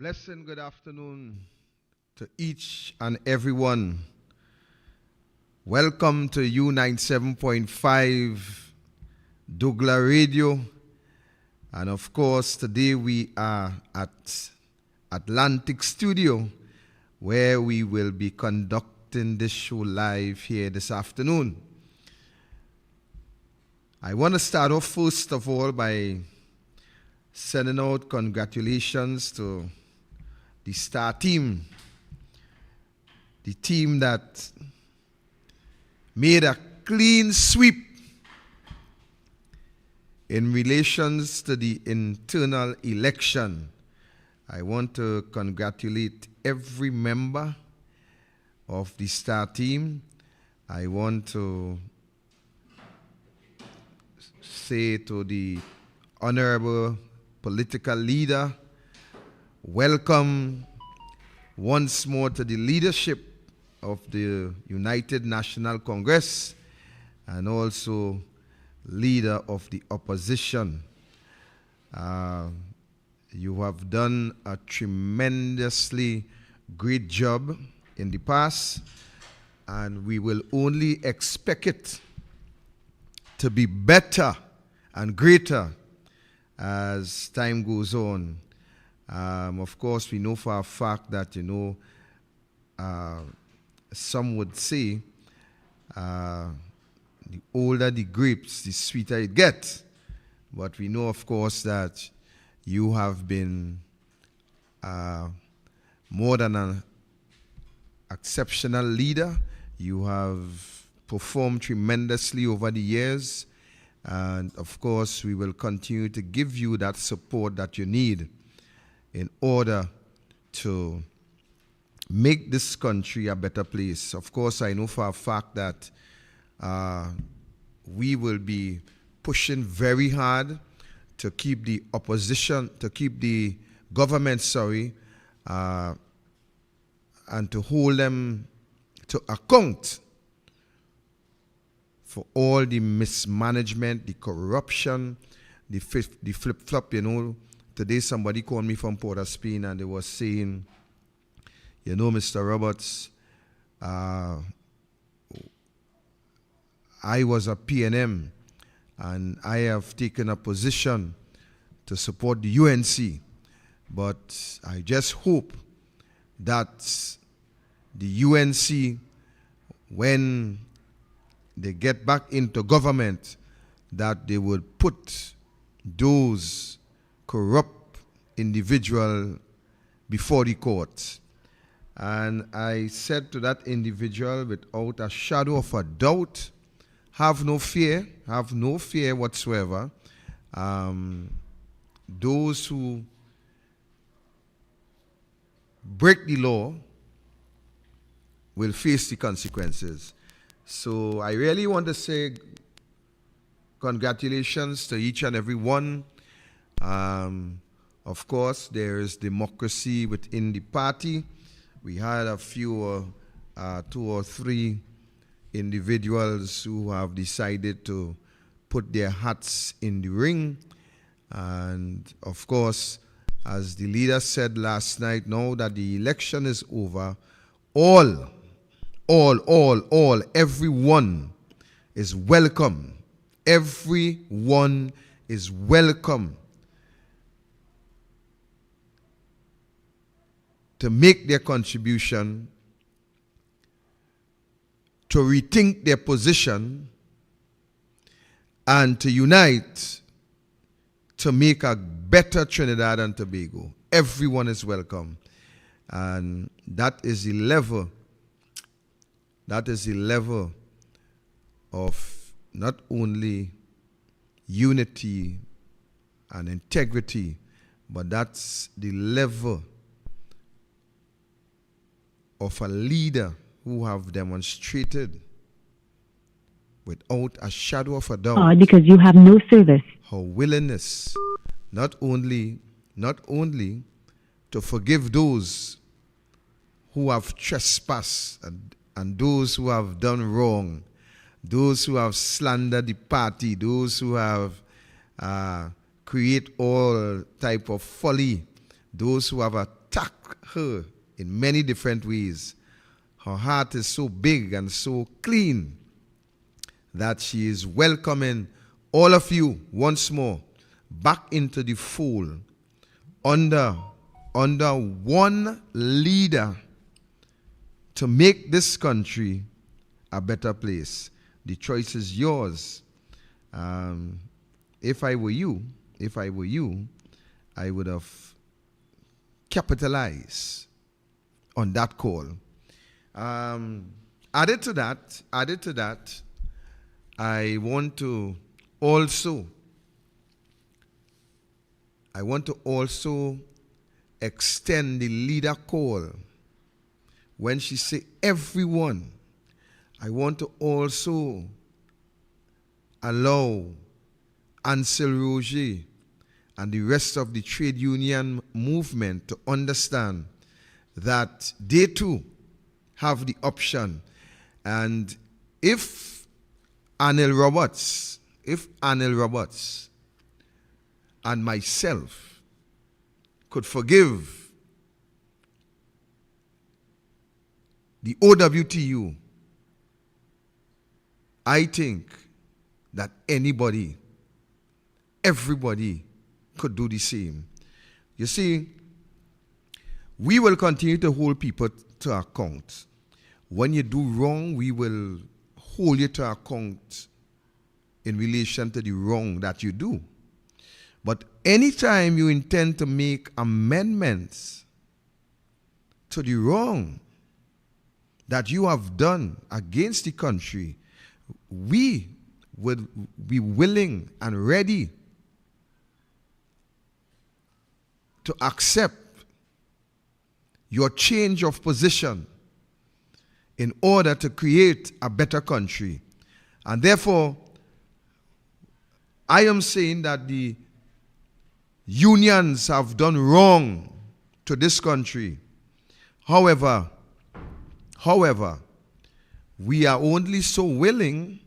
Blessed good afternoon to each and everyone. Welcome to U97.5 douglAR Radio. And of course, today we are at Atlantic Studio, where we will be conducting this show live here this afternoon. I want to start off first of all by sending out congratulations to the star team, the team that made a clean sweep in relations to the internal election. I want to congratulate every member of the star team. I want to say to the honorable political leader, welcome once more to the leadership of the United National Congress and also leader of the opposition. You have done a tremendously great job in the past, and we will only expect it to be better and greater as time goes on. Of course, we know for a fact that, some would say the older the grapes, the sweeter it gets. But we know, of course, that you have been more than an exceptional leader. You have performed tremendously over the years. And of course, we will continue to give you that support that you need in order to make this country a better place. Of course, I know for a fact that we will be pushing very hard to keep the opposition, to keep the government, and to hold them to account for all the mismanagement, the corruption, the flip-flop. Today somebody called me from Port of Spain and they were saying, Mr. Roberts, I was a PNM and I have taken a position to support the UNC, but I just hope that the UNC, when they get back into government, that they will put those corrupt individuals before the court. And I said to that individual without a shadow of a doubt, have no fear whatsoever. Those who break the law will face the consequences. So I really want to say congratulations to each and every one. Of course, there is democracy within the party. We had a few, 2 or 3 individuals who have decided to put their hats in the ring. And of course, as the leader said last night, now that the election is over, everyone is welcome. Everyone is welcome to make their contribution, to rethink their position, and to unite to make a better Trinidad and Tobago. Everyone is welcome. And that is the level of not only unity and integrity, but that's the level of a leader who have demonstrated without a shadow of a doubt because you have no service. Her willingness not only to forgive those who have trespassed and those who have done wrong, those who have slandered the party, those who have create all type of folly, those who have attacked her in many different ways. Her heart is so big and so clean that she is welcoming all of you once more back into the fold under one leader to make this country a better place. The choice is yours. If I were you, I would have capitalized on that call. Added to that, I want to also extend the leader call. When she say everyone, I want to also allow Ansel Roger and the rest of the trade union movement to understand that they too have the option. And if Anil Roberts and myself could forgive the OWTU, I think that everybody could do the same. You see, we will continue to hold people to account. When you do wrong, we will hold you to account in relation to the wrong that you do. But anytime you intend to make amendments to the wrong that you have done against the country, we would be willing and ready to accept your change of position in order to create a better country. And therefore, I am saying that the unions have done wrong to this country. However, we are only so willing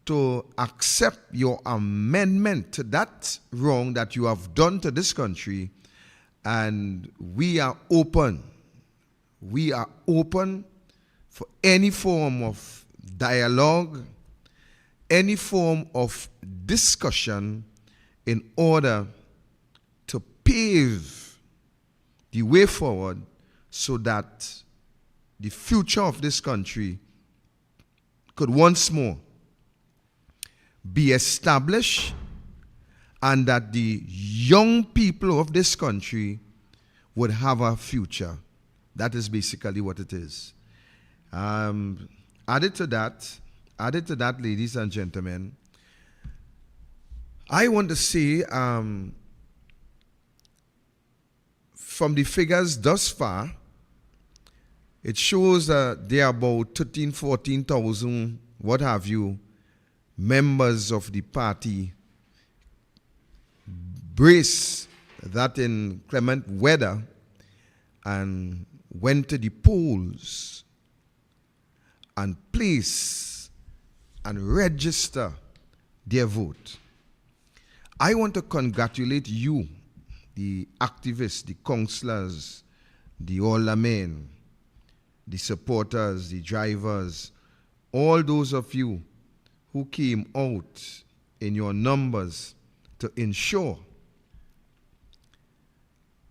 to accept your amendment to that wrong that you have done to this country, and we are open. We are open for any form of dialogue, any form of discussion in order to pave the way forward so that the future of this country could once more be established, and that the young people of this country would have a future. That is basically what it is. Added to that, ladies and gentlemen, I want to say, from the figures thus far, it shows that there are about 13,000, 14,000, what have you, members of the party brace that in clement weather and went to the polls and place and register their vote. I want to congratulate you, the activists, the councillors, the aldermen, the supporters, the drivers, all those of you who came out in your numbers to ensure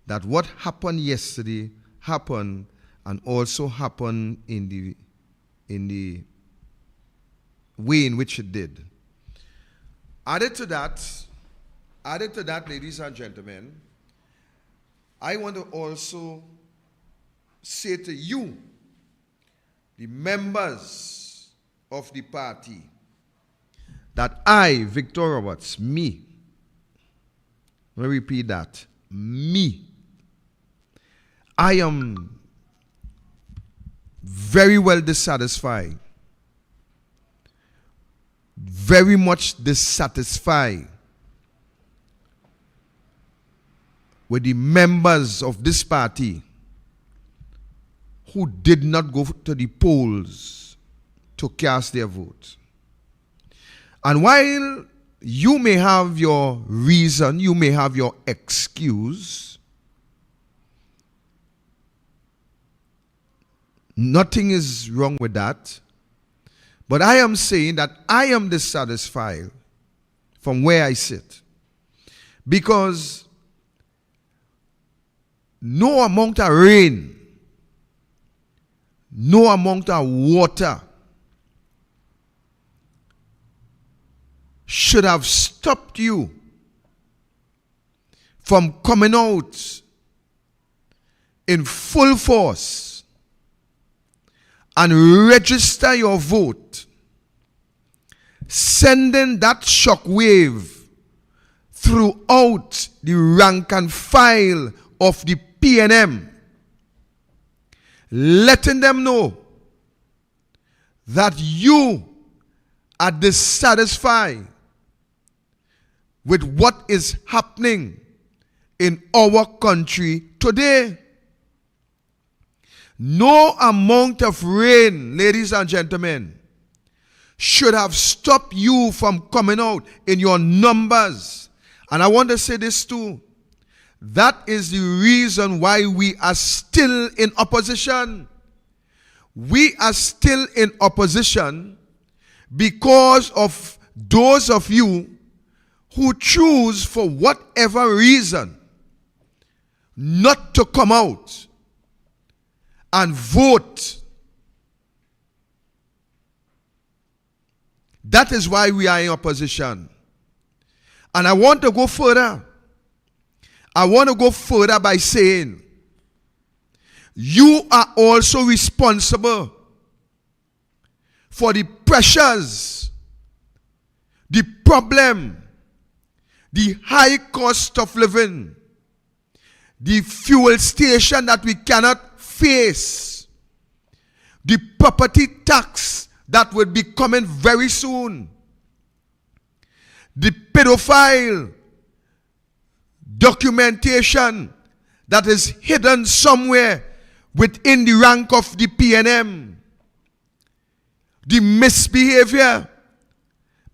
that what happened yesterday happened, and also happened in the way in which it did. Added to that, ladies and gentlemen, I want to also say to you, the members of the party, that I, Victor Roberts, me, let me repeat that, me, I am very well dissatisfied, very much dissatisfied with the members of this party who did not go to the polls to cast their vote. And while you may have your reason, you may have your excuse, nothing is wrong with that. But I am saying that I am dissatisfied from where I sit, because no amount of rain, no amount of water should have stopped you from coming out in full force and register your vote, sending that shockwave throughout the rank and file of the PNM, letting them know that you are dissatisfied with what is happening in our country today. No amount of rain, ladies and gentlemen, should have stopped you from coming out in your numbers. And I want to say this too, That is the reason why we are still in opposition. We are still in opposition because of those of you who choose, for whatever reason, not to come out and vote. That is why we are in opposition. And I want to go further. I want to go further by saying, you are also responsible for the pressures, the problem, the high cost of living, the fuel station that we cannot face, the property tax that will be coming very soon, the pedophile documentation that is hidden somewhere within the rank of the PNM, the misbehavior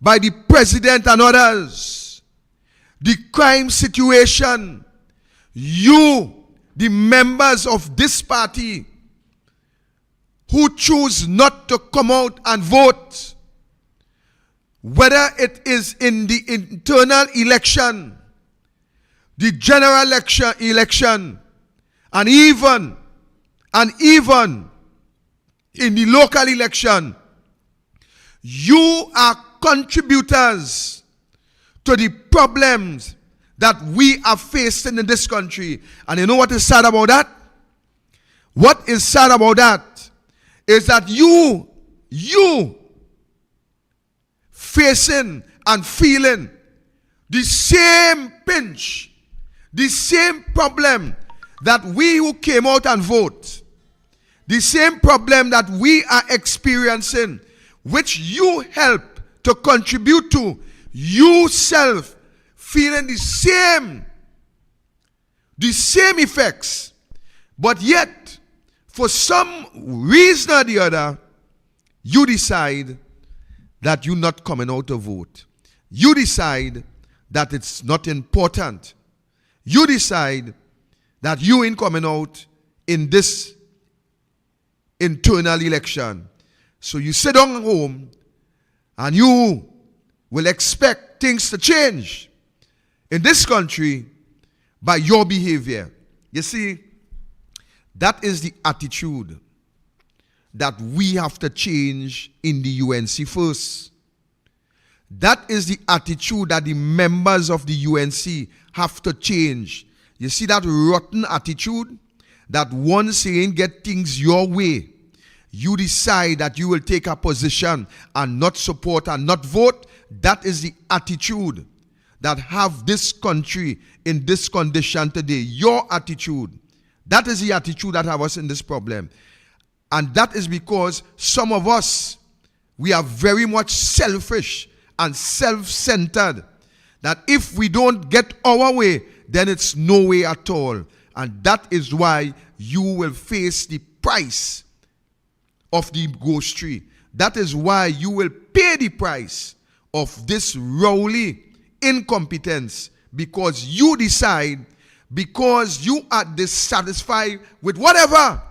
by the president and others, the crime situation. You, the members of this party who choose not to come out and vote, whether it is in the internal election, the general election, and even in the local election, you are contributors to the problems that we are facing in this country. And you know what is sad about that? What is sad about that is that you facing and feeling the same pinch, the same problem that we who came out and vote, the same problem that we are experiencing, which you help to contribute to, you self feeling the same effects, but yet for some reason or the other, you decide that you're not coming out to vote. You decide that it's not important. You decide that you ain't coming out in this internal election. So you sit down at home and you will expect things to change in this country by your behavior. You see, that is the attitude that we have to change in the UNC first. That is the attitude that the members of the UNC have to change. You see that rotten attitude that once you ain't get things your way, you decide that you will take a position and not support and not vote. That is the attitude that have this country in this condition today. Your attitude. That is the attitude that have us in this problem. And that is because some of us, we are very much selfish and self-centered. That if we don't get our way, then it's no way at all. And that is why you will face the price of the ghost tree. That is why you will pay the price of this rowdy incompetence, because you decide, because you are dissatisfied with whatever,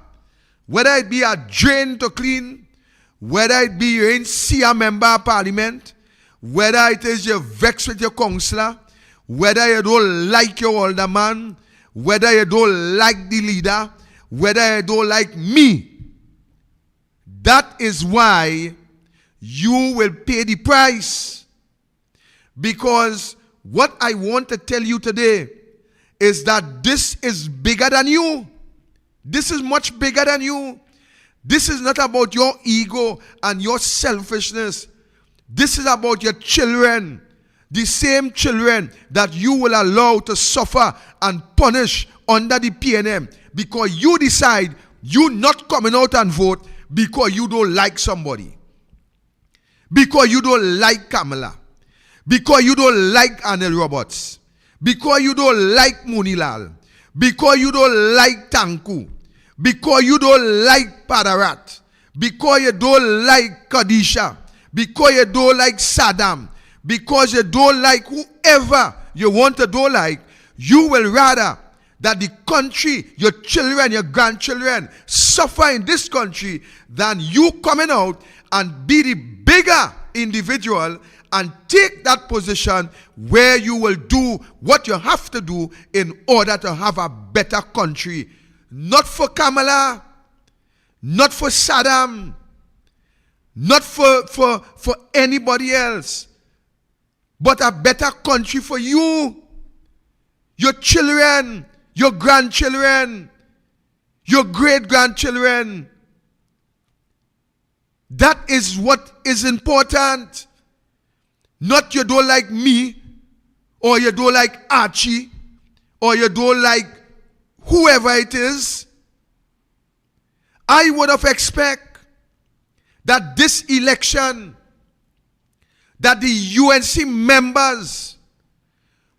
whether it be a drain to clean, whether it be you ain't see a member of parliament, whether it is you're vexed with your councillor, whether you don't like your older man, whether you don't like the leader, whether you don't like me. That is why you will pay the price. Because what I want to tell you today is that this is bigger than you. This is much bigger than you. This is not about your ego and your selfishness. This is about your children. The same children that you will allow to suffer and punish under the PNM because you decide you're not coming out and vote because you don't like somebody. Because you don't like Kamala. Because you don't like Anil Roberts. Because you don't like Munilal. Because you don't like Tanku. Because you don't like Padarat. Because you don't like Kadisha. Because you don't like Saddam. Because you don't like whoever you want to don't like, you will rather that the country, your children, your grandchildren suffer in this country than you coming out and be the bigger individual and take that position where you will do what you have to do in order to have a better country. Not for Kamala, not for Saddam, not for anybody else, but a better country for you, your children, your grandchildren, your great-grandchildren. That is what is important. Not you don't like me, or you don't like Archie, or you don't like whoever it is. I would have expected that this election, that the UNC members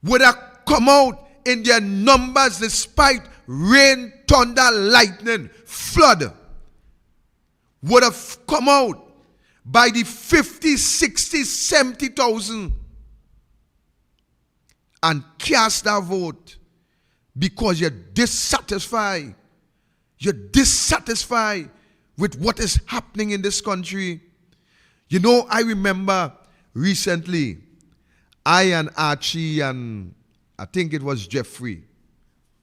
would have come out in their numbers despite rain, thunder, lightning, flood, would have come out by the 50, 60, 70,000 and cast their vote because you're dissatisfied. You're dissatisfied with what is happening in this country. You know, I remember recently, I and Archie and I think it was Jeffrey,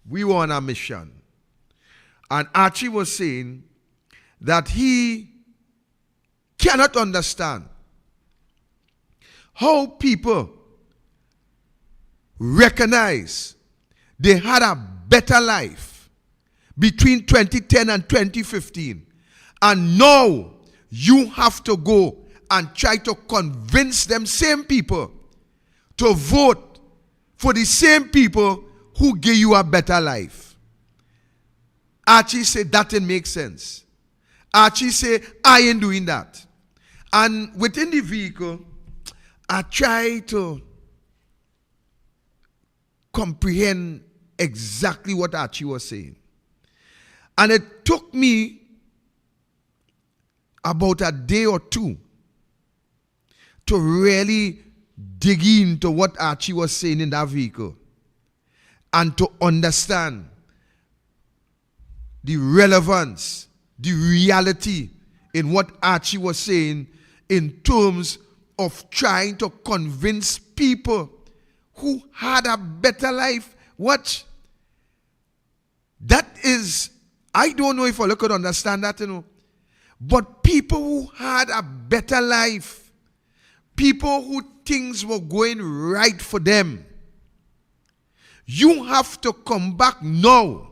we were on a mission. And Archie was saying that he cannot understand how people recognize they had a better life between 2010 and 2015. And now you have to go and try to convince them same people to vote for the same people who give you a better life. Archie said that didn't make sense. Archie said, I ain't doing that. And within the vehicle, I try to comprehend exactly what Archie was saying. And it took me about a day or two to really dig into what Archie was saying in that vehicle and to understand the relevance, the reality in what Archie was saying in terms of trying to convince people who had a better life. What? That is, I don't know if I could understand that, But people who had a better life, people who things were going right for them, you have to come back now,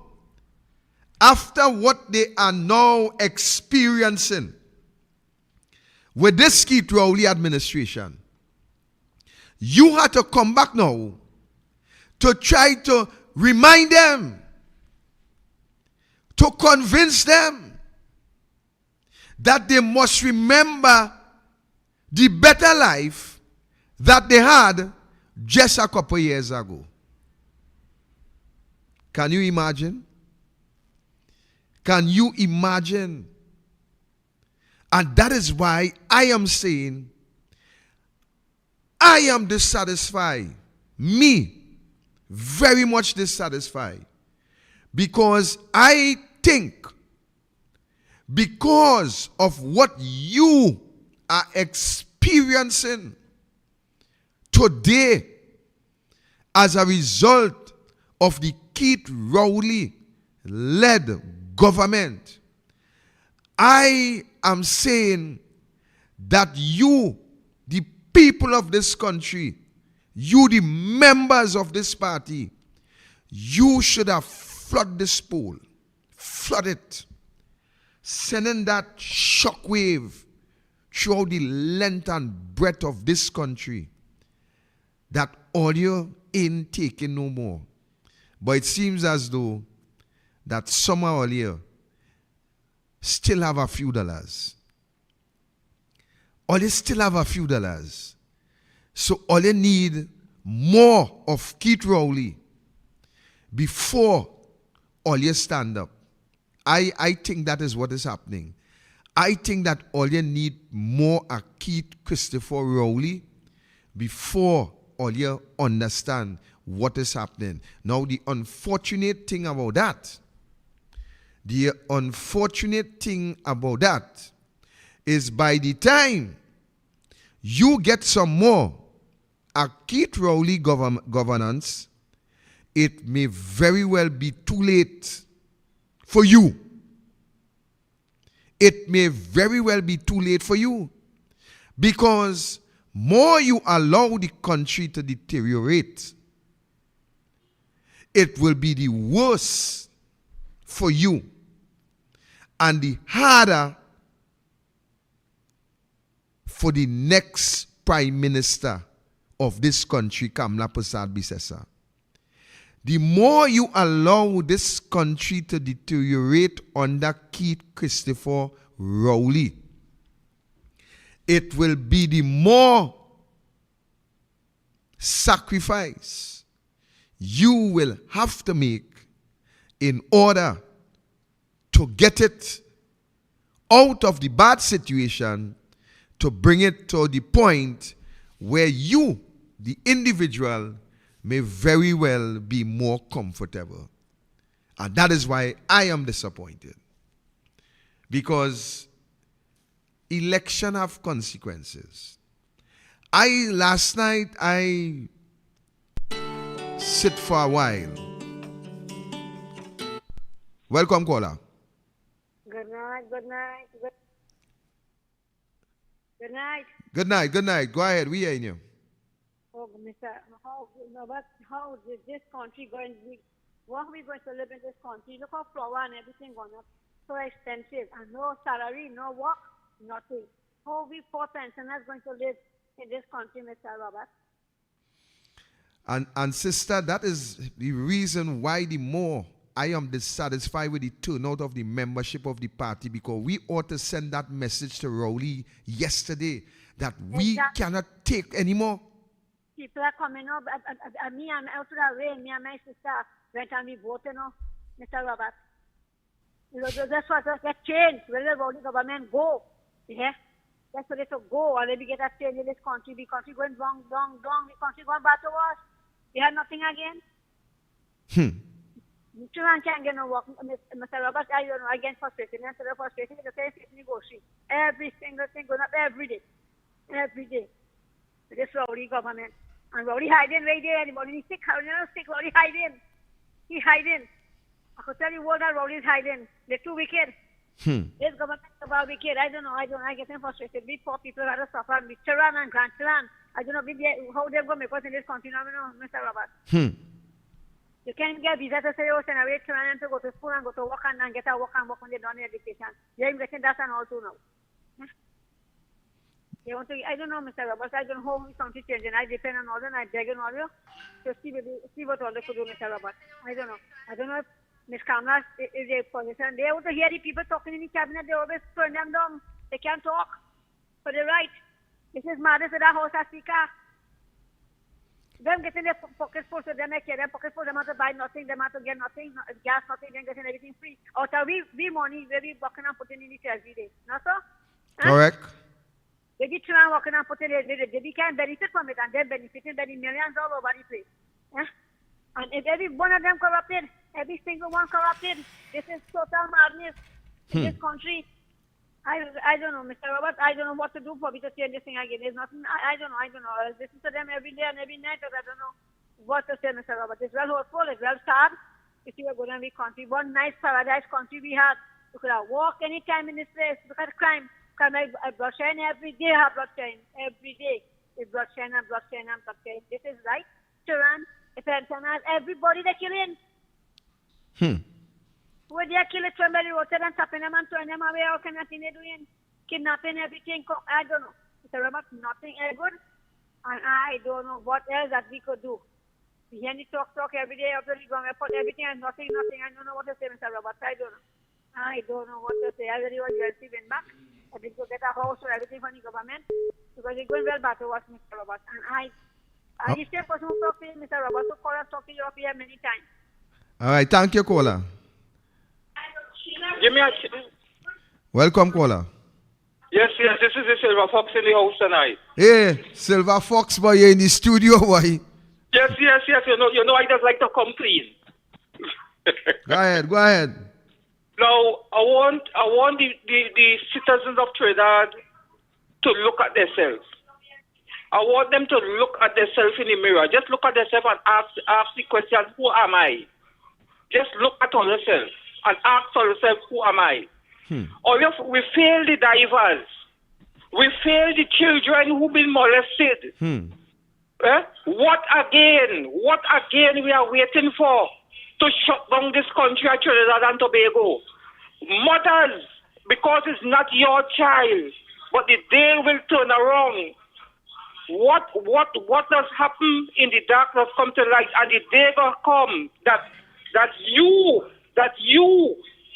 after what they are now experiencing with this Keith Rowley administration. You have to come back now to try to remind them, to convince them that they must remember the better life that they had just a couple years ago. Can you imagine? Can you imagine? And that is why I am saying, I am dissatisfied. Me, very much dissatisfied. Because I think, because of what you are experiencing today as a result of the Keith Rowley led government, I am saying that you, the people of this country, you, the members of this party, you should have flooded this poll. Flood it. Sending that shockwave throughout the length and breadth of this country that audio ain't taking no more. But it seems as though that somehow or other still have a few dollars. Or they still have a few dollars. So all they need more of Keith Rowley before all you stand up. I think that is what is happening. I think that all you need more of Keith Christopher Rowley before all you understand what is happening. Now, the unfortunate thing about that is by the time you get some more acute Rowley governance, it may very well be too late for you. It may very well be too late for you. Because more you allow the country to deteriorate, it will be the worse for you. And the harder for the next Prime Minister of this country, Kamla Prasad Bisesa. The more you allow this country to deteriorate under Keith Christopher Rowley, it will be the more sacrifice you will have to make in order to get it out of the bad situation, to bring it to the point where you, the individual, may very well be more comfortable. And that is why I am disappointed. Because election have consequences. Last night, I sit for a while. Welcome, caller. Good night. Good night. Go ahead, we hearing you. Oh, Mr. How is this country going to be? What are we going to live in this country? Look how flour and everything gone up. So expensive. And no salary, no work, nothing. How are we poor pensioners going to live in this country, Mr. Robert? And sister, that is the reason why the more I am dissatisfied with the turnout of the membership of the party, because we ought to send that message to Rowley yesterday that we cannot take anymore. People are coming up. Me, I'm out to the rain. Me and my sister went and we voted, Mr. Robert. That's what that change. Where the Rowley government go? Yeah? That's where they to go. Or maybe get a change in this country. The country going wrong. The country going back to us. We have nothing again. Children can't get no work. Mr. Robert, I don't know, against frustration. Instead of frustration, the same thing negotiate. Every single thing going up every day. Every day. With this Rowley government. And Rowley hiding right there. Anybody he's sick, Rowley hiding. He's hiding. I could tell you what that Rowley is hiding. They're too wicked. This government is about wicked. I don't know. I get them frustrated. We poor people have to suffer. We children and grandchildren. I don't know how they're going to make us in this country now, Mr. Robert. You can't get a visa to say, oh, send away children to go to school and go to work and get a work and work when they're done their education. They're getting that and all too now. They want to, I don't know, Mr. Roberts. I don't know how the country changing. I depend on all them. I beg on all you to see what all they could do, Mr. Roberts. I don't know. I don't know if Ms. Kamala is a position. They want to hear the people talking in the cabinet. They always turn them down. They can't talk. But they're right. This is matters with our house as speaker. Them getting their pockets full, so they make their pockets full. They have to buy nothing. They have to get nothing, gas, nothing. They're getting everything free. Out of we money, we working and putting in it every day. Not so? Correct. They be trying working and putting it every day. They can benefit from it, and they're benefiting by the millions all over the place. And if every one of them corrupted, every single one corrupted, this is total madness in this country. I don't know, Mr. Robert. I don't know what to do for me to change this thing again. There's nothing. I don't know. I listen to them every day and every night, but I don't know what to say, Mr. Robert. It's well hopeful. It's well sad. If you were going to be country, one nice paradise country we had. You could have walked any time in this place. Look at the crime. Bloodshed every day. Have bloodshed every day. It's bloodshed and bloodshed and bloodshed. This is right. Children, pensioners, everybody they're killing. Where they kill it, somebody roasted and tapping them and throwing them away, all kind of thing they're doing. Kidnapping, everything. I don't know. Mr. Robert, nothing good. And I don't know what else that we could do. We hear the talk every day after we go and put everything and nothing. I don't know what to say, Mr. Robert. I don't know what to say. I really want ULC win back. I think to get a house or everything from the government. Because it's going well back to us, Mr. Robert. And I the same person who talked to Mr. Robert, who called us, talked to you up here many times. All right, thank you, caller. Give me a... Welcome, caller. Yes, this is the Silver Fox in the house tonight. Hey, Silver Fox, boy, you're in the studio, boy. Yes. You know, I just like to complain. Go ahead. Now, I want the citizens of Trinidad to look at themselves. I want them to look at themselves in the mirror. Just look at themselves and ask the question, who am I? Just look at yourself and ask yourself, who am I? Or if we fail the divers, we fail the children who've been molested. What again we are waiting for to shut down this country at Trinidad and Tobago? Mothers, because it's not your child, but the day will turn around. What does happen in the darkness come to light, and the day will come that you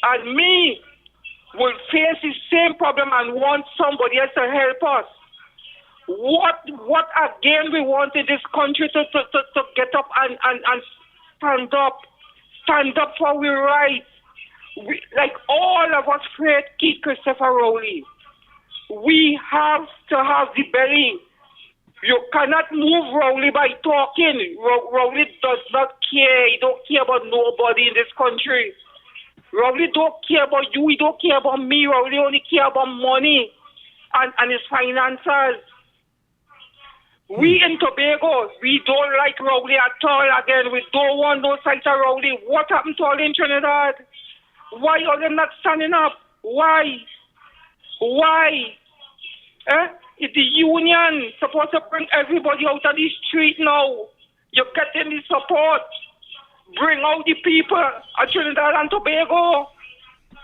and me will face the same problem and want somebody else to help us. What again we want in this country to get up and stand up for our rights. Like all of us, Fred Keith, Christopher Rowley, we have to have the belly. You cannot move Rowley by talking. Rowley does not care. He don't care about nobody in this country. Rowley don't care about you. He don't care about me. Rowley only care about money and his finances. We in Tobago, we don't like Rowley at all again. We don't want no sight of Rowley. What happened to all in Trinidad? Why are they not standing up? Why? Is the union supposed to bring everybody out of the street now? You're getting the support. Bring out the people of Trinidad and Tobago.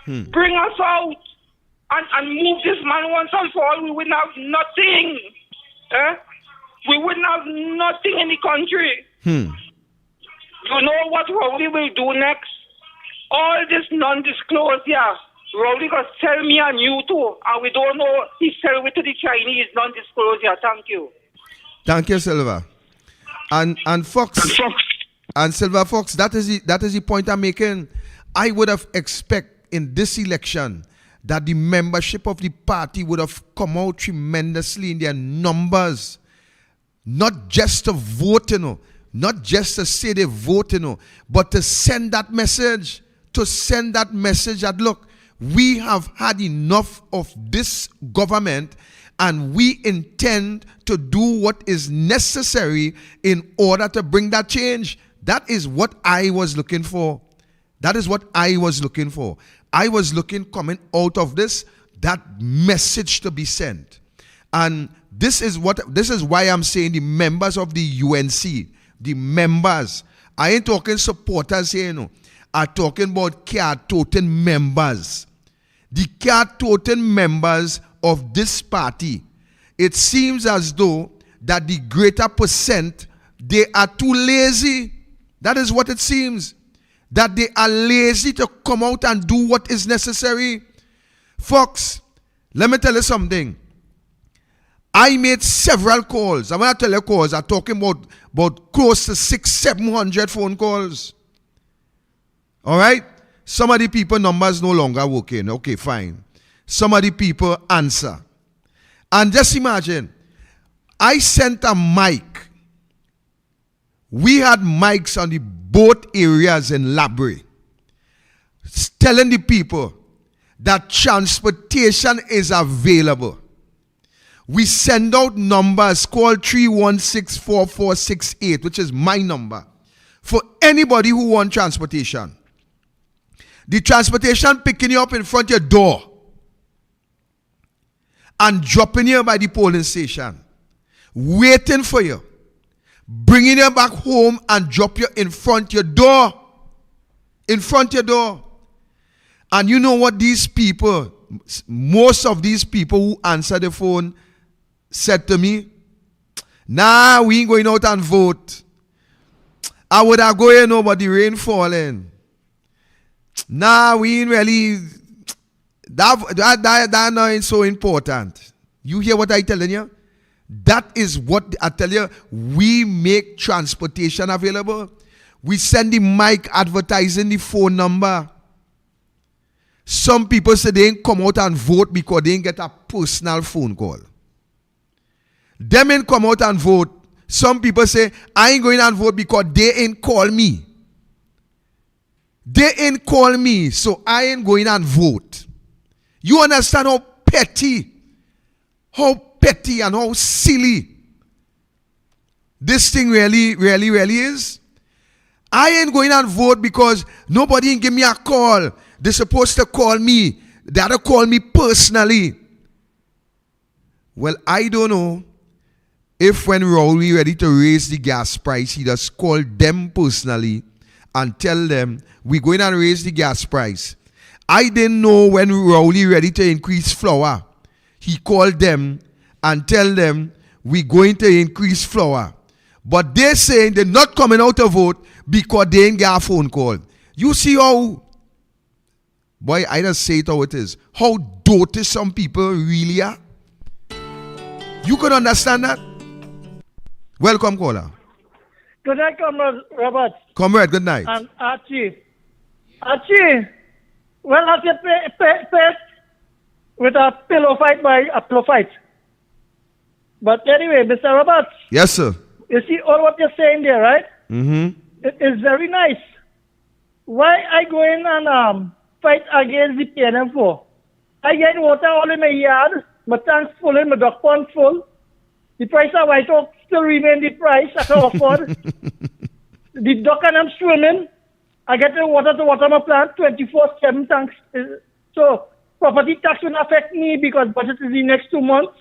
Bring us out and move this man once and for all. We wouldn't have nothing. We wouldn't have nothing in the country. You know what Rowley will do next? All this non-disclosure. Rowley gonna sell me and you too, and we don't know he sell it to the Chinese non-disclosure. Thank you. Thank you, Silver. And Fox and Silver Fox. That is the point I'm making. I would have expect in this election that the membership of the party would have come out tremendously in their numbers, not just to vote, not just to say they vote, but to send that message. That look, we have had enough of this government and we intend to do what is necessary in order to bring that change. That is what I was looking for. I was looking coming out of this, that message to be sent. And this is why I'm saying the members of the UNC, the members, I ain't talking supporters here, I'm talking about care-toting members. The care-toting members of this party. It seems as though that the greater percent, they are too lazy. That is what it seems. That they are lazy to come out and do what is necessary. Folks, let me tell you something. I made several calls. I'm going to tell you calls. I'm talking about close to 600-700 phone calls. All right? Some of the people numbers no longer working. Okay, fine. Some of the people answer. And just imagine, I sent a mic. We had mics on the both areas in Labrie, telling the people that transportation is available. We send out numbers called 316-4468, which is my number, for anybody who wants transportation. The transportation picking you up in front of your door and dropping you by the polling station, waiting for you, bringing you back home and drop you in front of your door. In front of your door. And you know what these people, most of these people who answer the phone said to me? Nah, we ain't going out and vote. I would have gone but the rain falling. Nah, we ain't really. That not is so important. You hear what I telling you? That is what I tell you. We make transportation available. We send the mic advertising the phone number. Some people say they ain't come out and vote because they ain't get a personal phone call. Them ain't come out and vote. Some people say, I ain't going and vote because they ain't call me. They ain't call me, so I ain't going and vote. You understand how petty and how silly this thing really is? I ain't going and vote because nobody ain't give me a call. They're supposed to call me. They had to call me personally. Well, I don't know if when Rowley ready to raise the gas price, he just call them personally and tell them, we're going to raise the gas price. I didn't know when Rowley ready to increase flour, he called them and tell them, we're going to increase flour. But they're saying they're not coming out to vote because they ain't get a phone call. You see how, boy, I just say it how it is, how doty some people really are. You can understand that? Welcome, caller. Good night, Comrade Robert. Comrade, good night. And Archie. Well, I get paid with a pillow fight by a pillow fight. But anyway, Mr. Roberts. Yes, sir. You see all what you're saying there, right? Mm-hmm. It is very nice. Why I go in and fight against the PNM for? I get water all in my yard, my tank's full and my duck pond full. The price of White Oak still remain the price I can afford. The duck and I'm swimming. I get the water to water my plant 24/7 tanks. So property tax will affect me because budget is the next 2 months,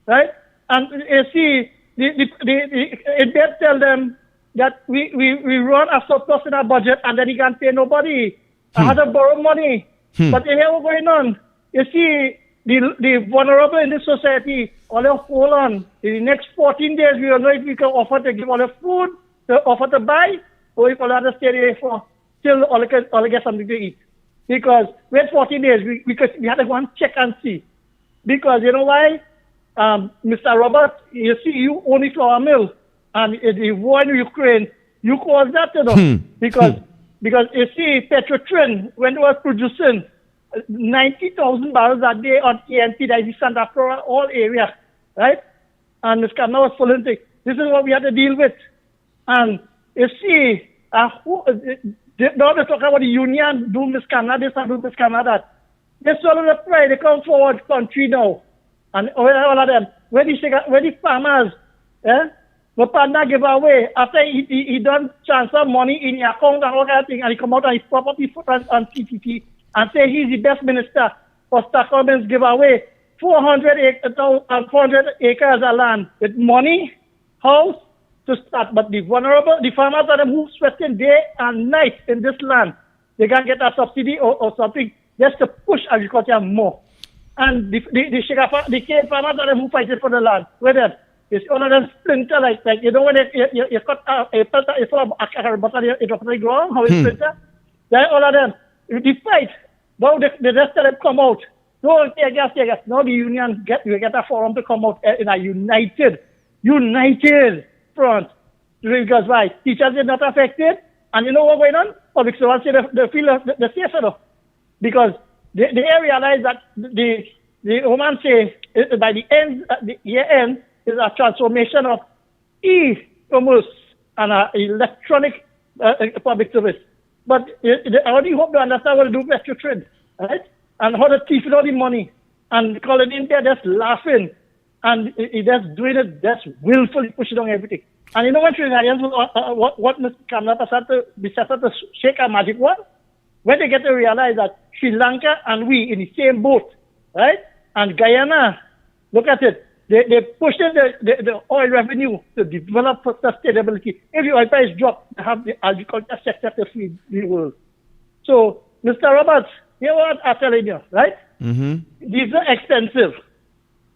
right? And you see, it better tell them that we run a surplus in our budget and then he can't pay nobody. I had to borrow money. But here what's going on? You see, the vulnerable in this society, all they hold on. In the next 14 days, we don't know if we can offer to give all the food, to offer to buy, or if all have to stay there for till all get something to eat. Because we had 14 days, we had to go and check and see. Because you know why? Mr. Robert, you see, you own the flour mill, and the war in Ukraine, you caused that, you know, because you see, Petrotrin, when they were producing 90,000 barrels a day on ENP, that is the Santa Flora, all area, right? And this Canada was full of things. This is what we had to deal with. And you see, now they talk about the union, do Miss Canada this and do Miss Canada that. They swallow the pride, they come forward country now. And all of them, when the farmers, the partner give away, after he done transfer money in your account and all that thing, and he come out and his property foot on TTT and say he's the best minister for Stockholm's give away 400 acres of land with money, house to start. But the vulnerable, the farmers are them who sweating day and night in this land. They can get a subsidy or something just to push agriculture more. And the cane farmers are them who fight it for the land. Where them? It's all of them splinter like you know when you cut a filter, it's full of butter, it drops on the ground, how it's splinter. Then all of them, the fight. Now the rest of them come out. No, take gas. Now the union get a forum to come out in a united front. Because why? Teachers are not affected. And you know what's going on? Public servants they feel the safer though. Because they realize that the woman say by the end, the year end, is a transformation of e-commerce and electronic public service. But I only hope they understand what to do with extra trade, right? And how to thief all the money. And calling in there just laughing. And he just doing it, just willfully pushing on everything. And you know what Trinidadians, what Mr. Kamala said to shake a magic wand? When they get to realize that Sri Lanka and we in the same boat, right? And Guyana, look at it. They pushed in the oil revenue to develop sustainability. If the oil price drop, they have the agriculture sector to feed the world. So, Mr. Roberts, you know what I'm telling you, right? Mm-hmm. These are expensive.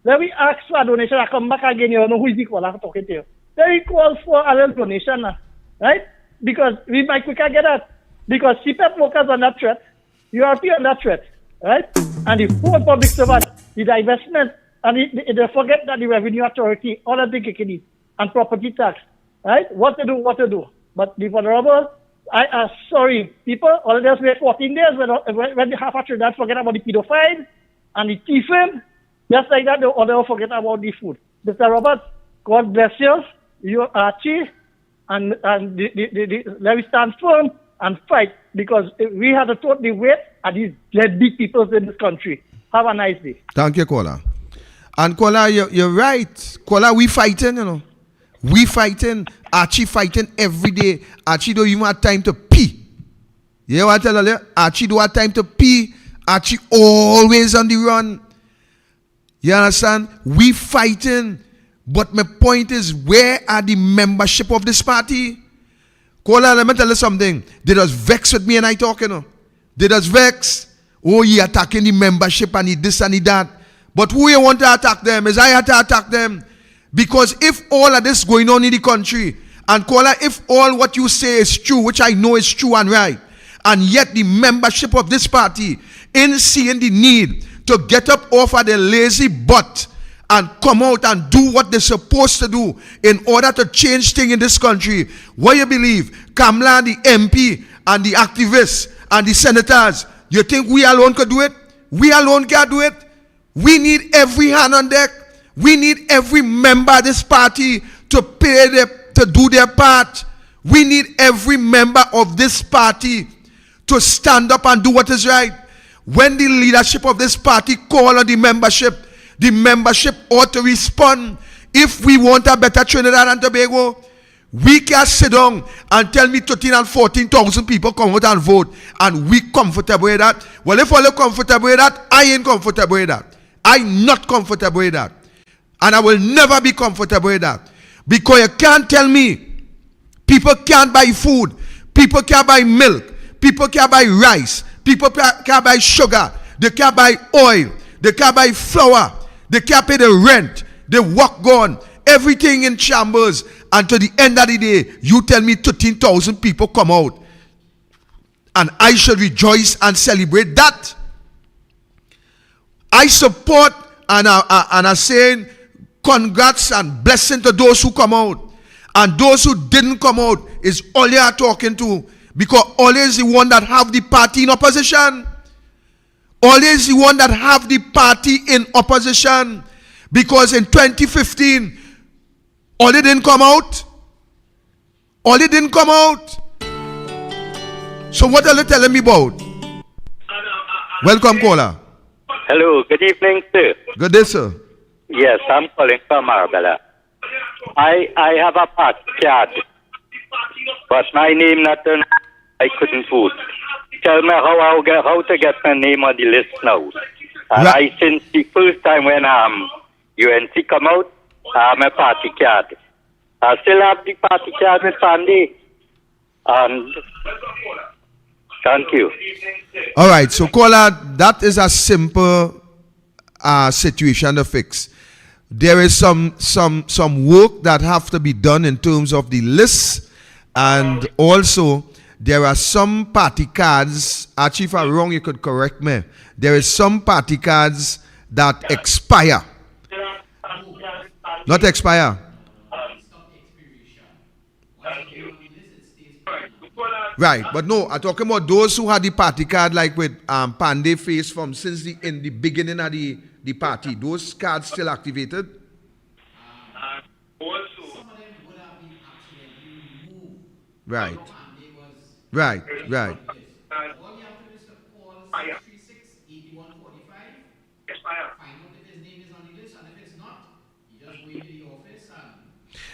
Then we ask for a donation, I come back again, you know who is equal, I'm talking to you. Then we call for a little donation, right? Because we might quicker get that. Because CPAP workers are under threat, URP under threat, right? And the poor public servant, the divestment, and they forget that the revenue authority, all of the kicking in, and property tax, right? What to do. But the vulnerable, I am sorry, people, all of us wait 14 days when the half of Trinidad forget about the pedophile and the thiefing, just like that, they all forget about the food. Mr. Roberts, God bless you. you Archie, and let me stand firm and fight, because we have to throw the weight at these deadbeat people in this country. Have a nice day. Thank you, Kola. And Kola, you're right. Kola, we fighting, you know. We fighting. Archie fighting every day. Archie don't even have time to pee. You know what I tell you? Archie don't have time to pee. Archie always on the run. You understand? We fighting. But my point is, where are the membership of this party? Kola, let me tell you something. They just vex with me and I talk, you know. They just vex. Oh, he attacking the membership and he this and he that. But who you want to attack them? Is I have to attack them? Because if all of this going on in the country, and Kola, if all what you say is true, which I know is true and right, and yet the membership of this party, in seeing the need to get up off of their lazy butt and come out and do what they're supposed to do in order to change things in this country, what you believe? Kamla, the MP, and the activists, and the senators, you think we alone could do it? We alone can't do it. We need every hand on deck. We need every member of this party to do their part. We need every member of this party to stand up and do what is right. When the leadership of this party call on the membership ought to respond. If we want a better Trinidad and Tobago, we can't sit down and tell me 13 and 14,000 people come out and vote, and we comfortable with that. Well, if all comfortable with that, I ain't comfortable with that. I'm not comfortable with that. And I will never be comfortable with that. Because you can't tell me people can't buy food, people can't buy milk, people can't buy rice, people can't buy sugar, they can't buy oil, they can't buy flour, they can't pay the rent, they work gone, everything in shambles, and to the end of the day, you tell me 13,000 people come out, and I should rejoice and celebrate that. I support and are saying congrats and blessing to those who come out, and those who didn't come out is all you are talking to, because always the one that have the party in opposition. Always the one that have the party in opposition. Because in 2015, all they didn't come out. All they didn't come out. So what are you telling me about? Welcome, caller. Hello, good evening, sir. Good day, sir. Yes, I'm calling from Marbella. I have a party card, but my name not on. I couldn't vote. Tell me how to get my name on the list now. And I since the first time when UNC come out, my party card. I still have the party card with Sandy. And thank you. All right, so caller, that is a simple situation to fix. There is some work that have to be done in terms of the list, and also there are some party cards. Actually, if I'm wrong, you could correct me. There is some party cards that expire. Not expire. Right, but no, I'm talking about those who had the party card, like with Pandey face from since in the beginning of the party. Those cards still activated? Right. Right.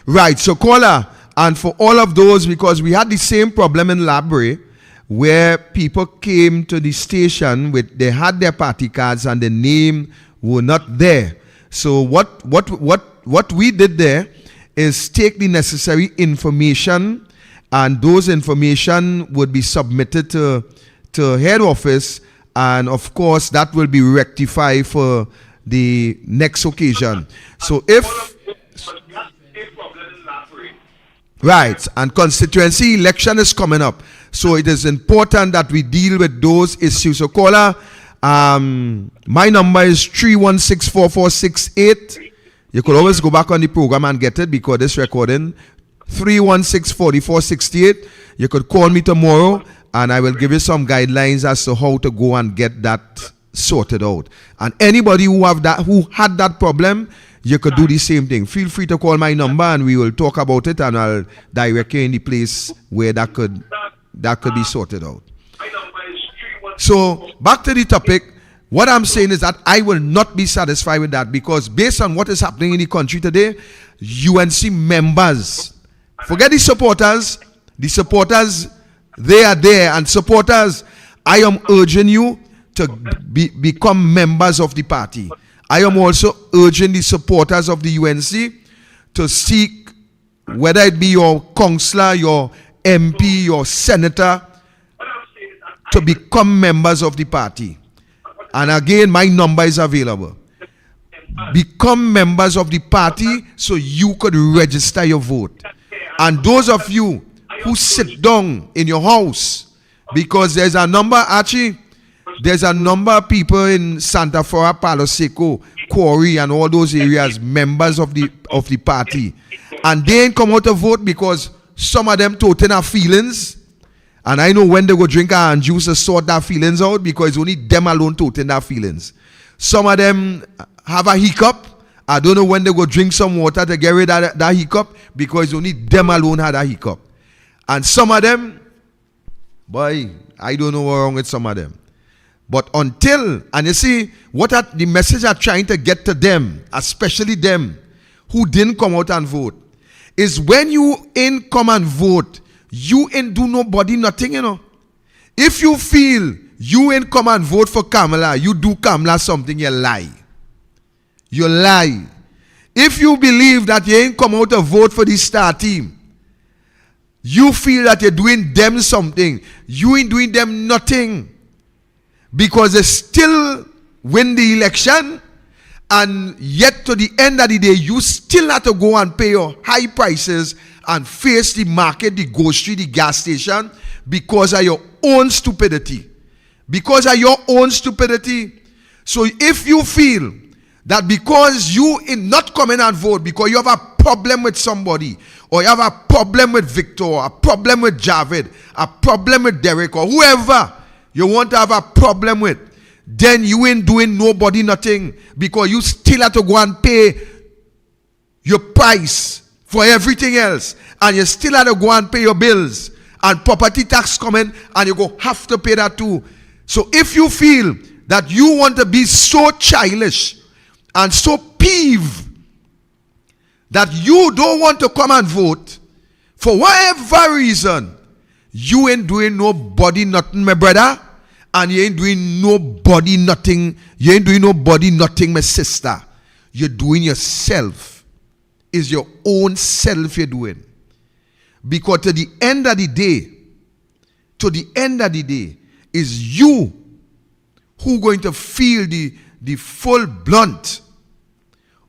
Right, so caller, and for all of those, because we had the same problem in Labre, where people came to the station with, they had their party cards and the name were not there. So what we did there is take the necessary information, and those information would be submitted to head office, and of course that will be rectified for the next occasion. So right, and constituency election is coming up, so it is important that we deal with those issues. So caller, my number is 316-4468. You could always go back on the program and get it, because this recording 316-4468. You could call me tomorrow and I will give you some guidelines as to how to go and get that sorted out. And anybody who had that problem, you could do the same thing. Feel free to call my number and we will talk about it, and I'll direct you in the place where that could be sorted out. So back to the topic. What I'm saying is that I will not be satisfied with that, because based on what is happening in the country today, UNC members, forget the supporters, they are there, and supporters, I am urging you to become members of the party. I am also urging the supporters of the UNC to seek, whether it be your councillor, your MP, your senator, to become members of the party. And again, my number is available. Become members of the party so you could register your vote. And those of you who sit down in your house, because there's a number of people in Santa Flora, Palo Seco, Quarry, and all those areas, members of the party. And they ain't come out to vote because some of them toting our feelings. And I know when they go drink and juice to sort their feelings out, because it's only them alone toting their feelings. Some of them have a hiccup. I don't know when they go drink some water to get rid of that hiccup, because it's only them alone had a hiccup. And some of them, boy, I don't know what's wrong with some of them. But until, and you see, the message I'm trying to get to them, especially them who didn't come out and vote, is when you ain't come and vote, you ain't do nobody nothing, you know. If you feel you ain't come and vote for Kamala, you do Kamala something, you lie. You lie. If you believe that you ain't come out to vote for the star team, you feel that you're doing them something, you ain't doing them nothing. Because they still win the election, and yet to the end of the day, you still have to go and pay your high prices and face the market, the grocery, the gas station, because of your own stupidity. Because of your own stupidity. So if you feel that because you in not coming and vote, because you have a problem with somebody, or you have a problem with Victor, a problem with Javid, a problem with Derek, or whoever you want to have a problem with, then you ain't doing nobody nothing, because you still have to go and pay your price for everything else, and you still have to go and pay your bills, and property tax coming, and you go have to pay that too. So if you feel that you want to be so childish and so peeved that you don't want to come and vote, for whatever reason, you ain't doing nobody nothing, my brother, and you ain't doing nobody nothing. You ain't doing nobody nothing, my sister. You're doing yourself. It's your own self you're doing. Because to the end of the day, is you who going to feel the full blunt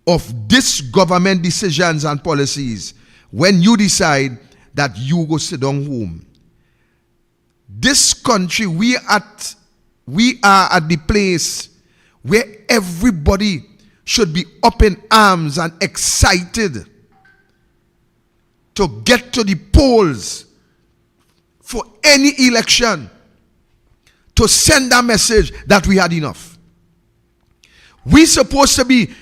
of this government decisions and policies when you decide that you go sit down home. This country, we are at the place where everybody should be up in arms and excited to get to the polls for any election, to send a message that we had enough. We're supposed to be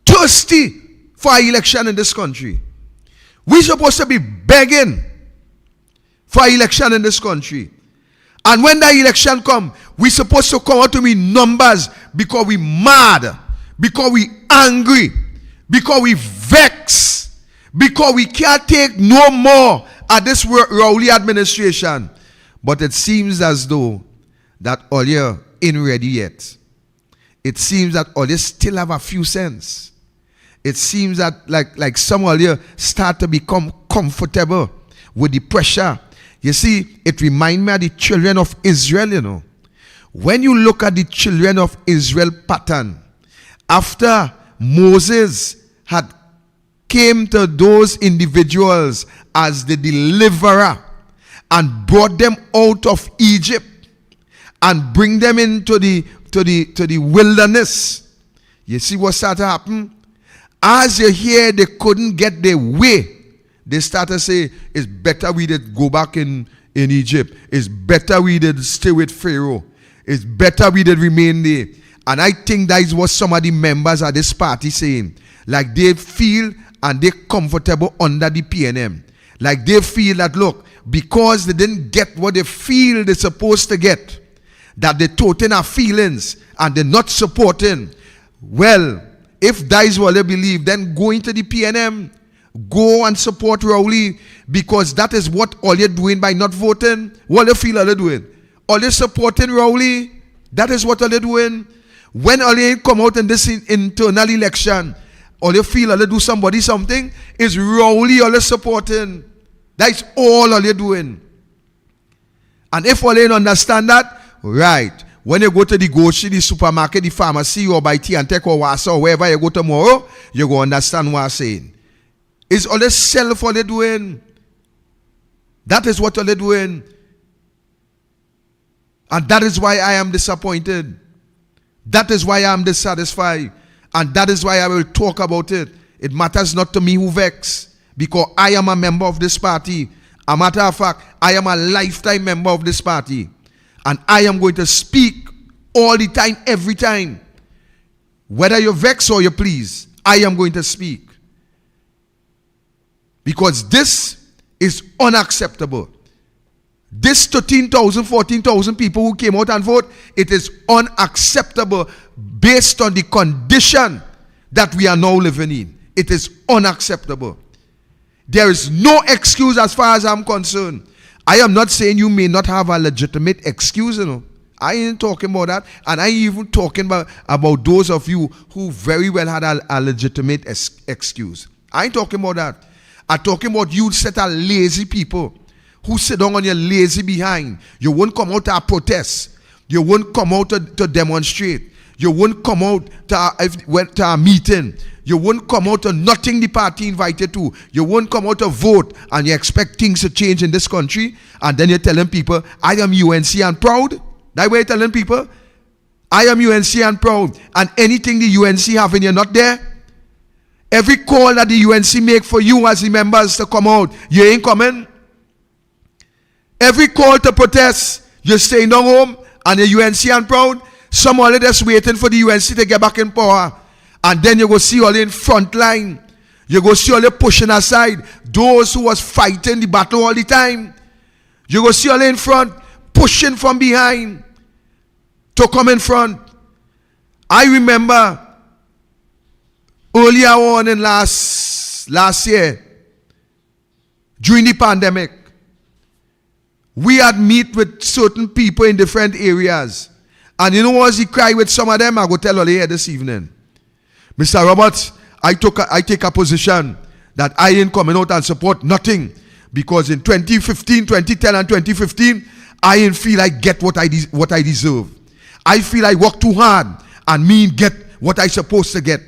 thirsty for an election in this country. We're supposed to be begging for an election in this country. And when that election comes, we're supposed to come out to in numbers, because we mad, because we angry, because we vex, because we can't take no more at this Rowley administration. But it seems as though that all you ain't ready yet. It seems that all you still have a few cents. It seems that like some of you start to become comfortable with the pressure. You see, it reminds me of the children of Israel, you know. When you look at the children of Israel pattern, after Moses had came to those individuals as the deliverer and brought them out of Egypt and bring them into the wilderness, you see what started to happen? As you hear they couldn't get their way, they start to say, it's better we did go back in Egypt. It's better we did stay with Pharaoh. It's better we did remain there. And I think that is what some of the members of this party saying. Like they feel and they're comfortable under the PNM. Like they feel that, look, because they didn't get what they feel they're supposed to get, that they're toting our feelings and they're not supporting. Well, if that is what they believe, then go into the PNM, go and support Rowley, because that is what all you're doing by not voting. What you feel all you're doing? All you're supporting Rowley, that is what all you're doing. When all you come out in this internal election, all you feel all you do somebody something, is Rowley all you're supporting. That is all you're doing. And if all you understand that, right, when you go to the grocery, the supermarket, the pharmacy, or buy tea and take or water, or wherever you go tomorrow, you go understand what I'm saying. It's all the self all they're doing. That is what all they're doing. And that is why I am disappointed. That is why I am dissatisfied. And that is why I will talk about it. It matters not to me who vex, because I am a member of this party. A matter of fact, I am a lifetime member of this party. And I am going to speak all the time, every time. Whether you vex or you please, I am going to speak. Because this is unacceptable. This 13,000, 14,000 people who came out and vote, it is unacceptable based on the condition that we are now living in. It is unacceptable. There is no excuse as far as I'm concerned. I am not saying you may not have a legitimate excuse, you know. I ain't talking about that. And I ain't even talking about those of you who very well had a legitimate excuse. I ain't talking about that. I'm talking about you set of lazy people who sit down on your lazy behind. You won't come out to protest. You won't come out to demonstrate. You won't come out to a meeting. You won't come out to nothing the party invited to. You won't come out to vote, and you expect things to change in this country, and then you're telling people, I am UNC and proud. That way you're telling people, I am UNC and proud, and anything the UNC have and you're not there. Every call that the UNC make for you as the members to come out, you ain't coming. Every call to protest, you're staying down home, and the UNC and proud. Some are just waiting for the UNC to get back in power. And then you go see all in front line. You go see all the pushing aside those who was fighting the battle all the time. You go see all in front, pushing from behind to come in front. I remember earlier on in last year, during the pandemic, we had meet with certain people in different areas. And you know what he cried with some of them? I go tell all here this evening. Mr. Roberts, I take a position that I ain't coming out and support nothing. Because in 2015, 2010 and 2015, I ain't feel I get what I deserve. I feel I work too hard and me get what I supposed to get.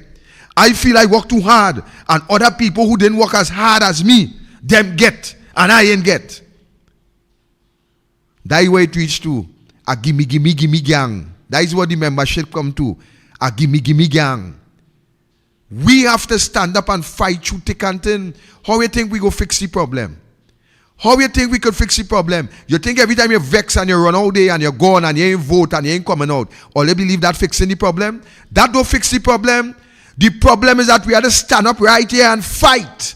I feel I work too hard and other people who didn't work as hard as me, them get and I ain't get. That is where it reached to. A gimme gang. That is what the membership come to. A gimme gang. We have to stand up and fight through thick and thin. How you think we go fix the problem? How you think we could fix the problem? You think every time you vex and you run all day and you're gone and you ain't vote and you ain't coming out, or you believe that fixing the problem? That don't fix the problem. The problem is that we have to stand up right here and fight.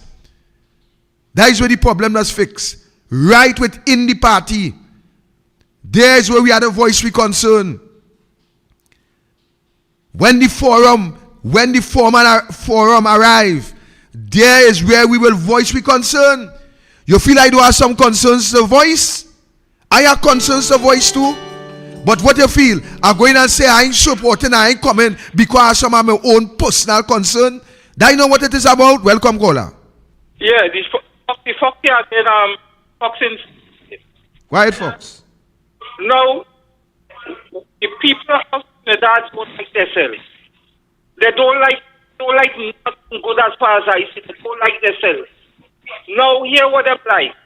That is where the problem is fixed. Right within the party. There is where we had a voice we concern. When the forum arrive, there is where we will voice we concern. You feel I do have some concerns to voice? I have concerns to voice too. But what you feel? I'm going and say I ain't supporting, I ain't coming because some of my own personal concern. Do you know what it is about? Welcome, caller. Yeah, the Fox here then Foxing. Quiet, Fox. Now, the people of Trinidad don't like themselves. They don't like nothing good as far as I see. They don't like themselves. Now, hear what they like.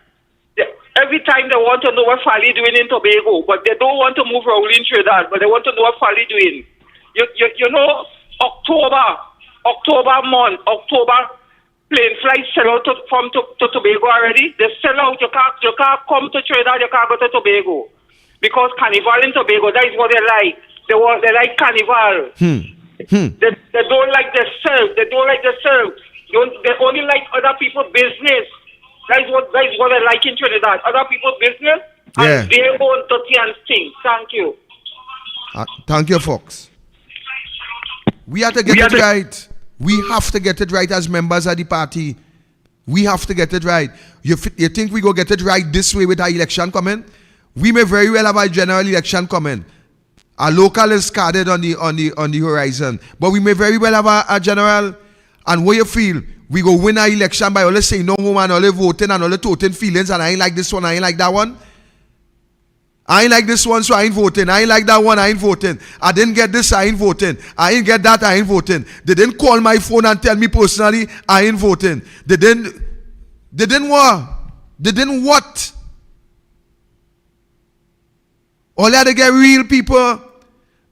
Every time they want to know what Fally doing in Tobago, but they don't want to move Rowley in Trinidad, but they want to know what Fally doing. You know, October plane flights sell out from Tobago already. They sell out. You can't come to Trinidad, you can't go to Tobago. Because Carnival in Tobago, that is what they like. They like carnival. They don't like themselves. They don't like themselves. They only like other people's business. That is what I like in Trinidad. Other people's business and their own dirty and things. Thank you. Thank you, folks. We have to get it right. We have to get it right as members of the party. We have to get it right. You think we go get it right this way with our election coming? We may very well have a general election coming. Our local is carded on the horizon. But we may very well have a general. And what you feel? We go win our election by only saying no woman, only voting and only toting feelings, and I ain't like this one, I ain't like that one. I ain't like this one, so I ain't voting. I ain't like that one, I ain't voting. I didn't get this, I ain't voting. I ain't get that, I ain't voting. They didn't call my phone and tell me personally, I ain't voting. They didn't what? They didn't what? All you had to get real, people.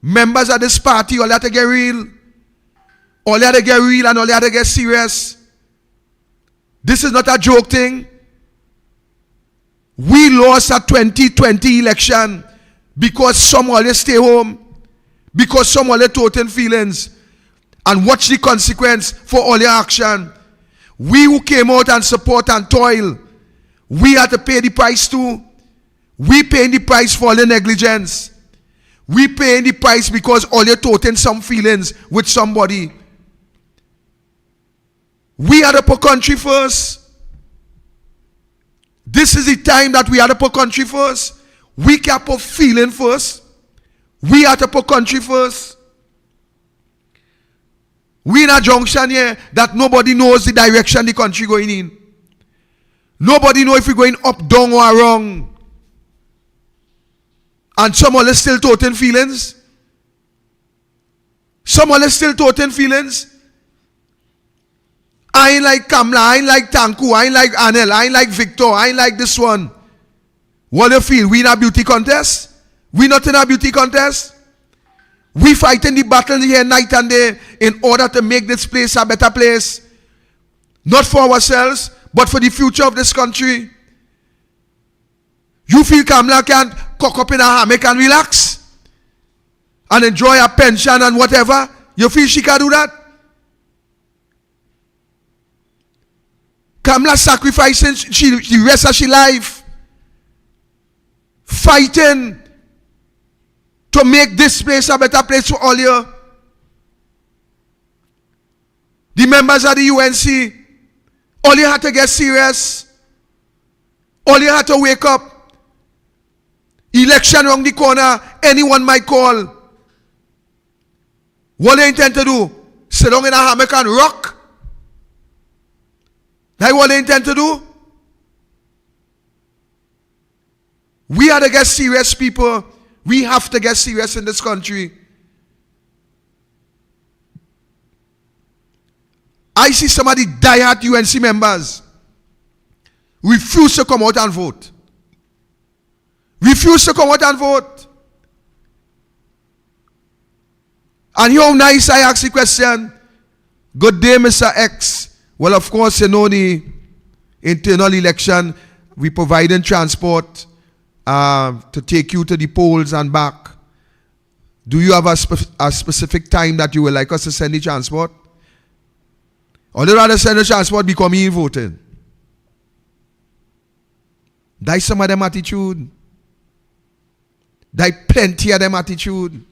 Members of this party, all you had to get real. All you had to get real and all you had to get serious. This is not a joke thing. We lost a 2020 election because some always stay home, because some always toting feelings, and watch the consequence for all your action. We who came out and support and toil, we had to pay the price too. We paying the price for all the negligence. We paying the price because all you're toting some feelings with somebody. We had to put country first. This is the time that we had to put country first. We can't put feeling first. We had to put country first. We in a junction here that nobody knows the direction the country going in. Nobody knows if we're going up, down, or wrong. And some are still toting feelings. Some are still toting feelings. I ain't like Kamla, I ain't like Tanku, I ain't like Anel, I ain't like Victor, I ain't like this one. What do you feel? We in a beauty contest? We not in a beauty contest? We fighting the battle here night and day in order to make this place a better place. Not for ourselves, but for the future of this country. You feel Kamla can't cock up in a hammock and relax? And enjoy a pension and whatever? You feel she can do that? Kamla sacrificing the rest of her life, fighting to make this place a better place for all you. The members of the UNC, all you had to get serious. All you had to wake up. Election around the corner, anyone might call. What do you intend to do? Sit down in a hammock and rock? That's what they intend to do? We have to get serious, people. We have to get serious in this country. I see some of the diehard UNC members refuse to come out and vote. Refuse to come out and vote. And here nice I ask the question. Good day, Mr. X. Well, of course, you know the internal election, we providing transport to take you to the polls and back. Do you have a specific time that you would like us to send the transport? Or do you rather send the transport become in voting? That's some of them attitude. That's plenty of them attitude.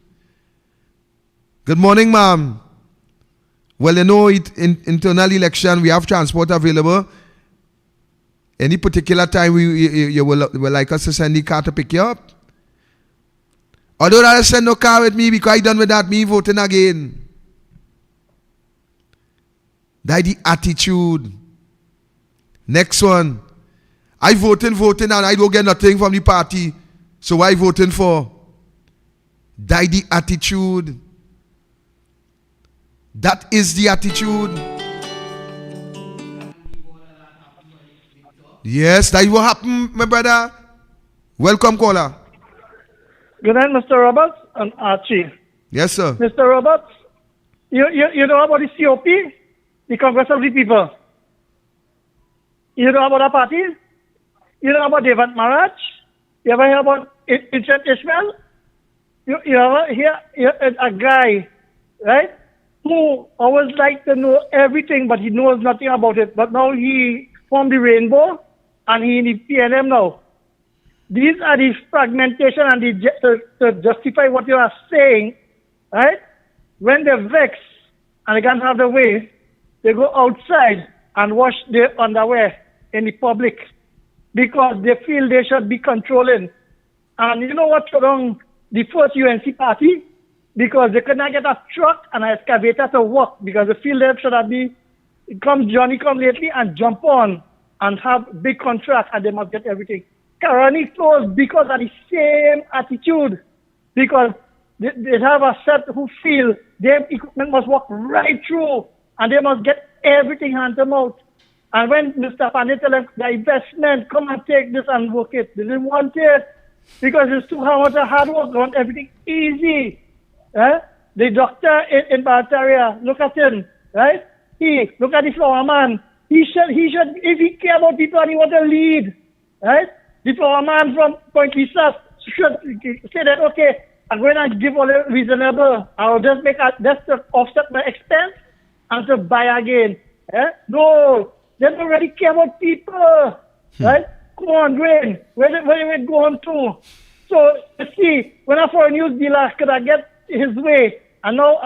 Good morning, ma'am. Well, you know, in internal election, we have transport available. Any particular time you will like us to send the car to pick you up? Or don't I send no car with me because I done with that, me voting again. That's the attitude. Next one. I voting and I don't get nothing from the party. So why voting for? That's the attitude. That is the attitude. Yes, that will happen, my brother. Welcome, caller. Good night, Mr. Roberts and Archie. Yes, sir. Mr. Roberts, you know about the COP? The Congress of the People. You know about that party? You know about David Marach? You ever hear about Ishmael? you know, here a guy, right, who always like to know everything, but he knows nothing about it. But now he formed the rainbow, and he in the PNM now. These are the fragmentation and to justify what you are saying, right? When they're vexed and they can't have the way, they go outside and wash their underwear in the public because they feel they should be controlling. And you know what's wrong? The first UNC party? Because they could not get a truck and an excavator to work because they feel they should have Johnny come lately and jump on and have big contract and they must get everything. Karani closed because of the same attitude. Because they have a set who feel their equipment must work right through and they must get everything hand to mouth. And when Mr. Pandey tell them the investment, come and take this and work it, they didn't want it because it's too much hard work, they want everything easy. The doctor in Barataria, look at him, right? Look at the flower man. He should, if he care about people and he want to lead, right? The flower man from Point Lisa should say that, okay, I'm going to give all the reasonable, I'll just just to offset my expense and to buy again. No, they don't really care about people, right? Come on, Dwayne, where we going to? So, you see, when a foreign news dealer could I get his way, and now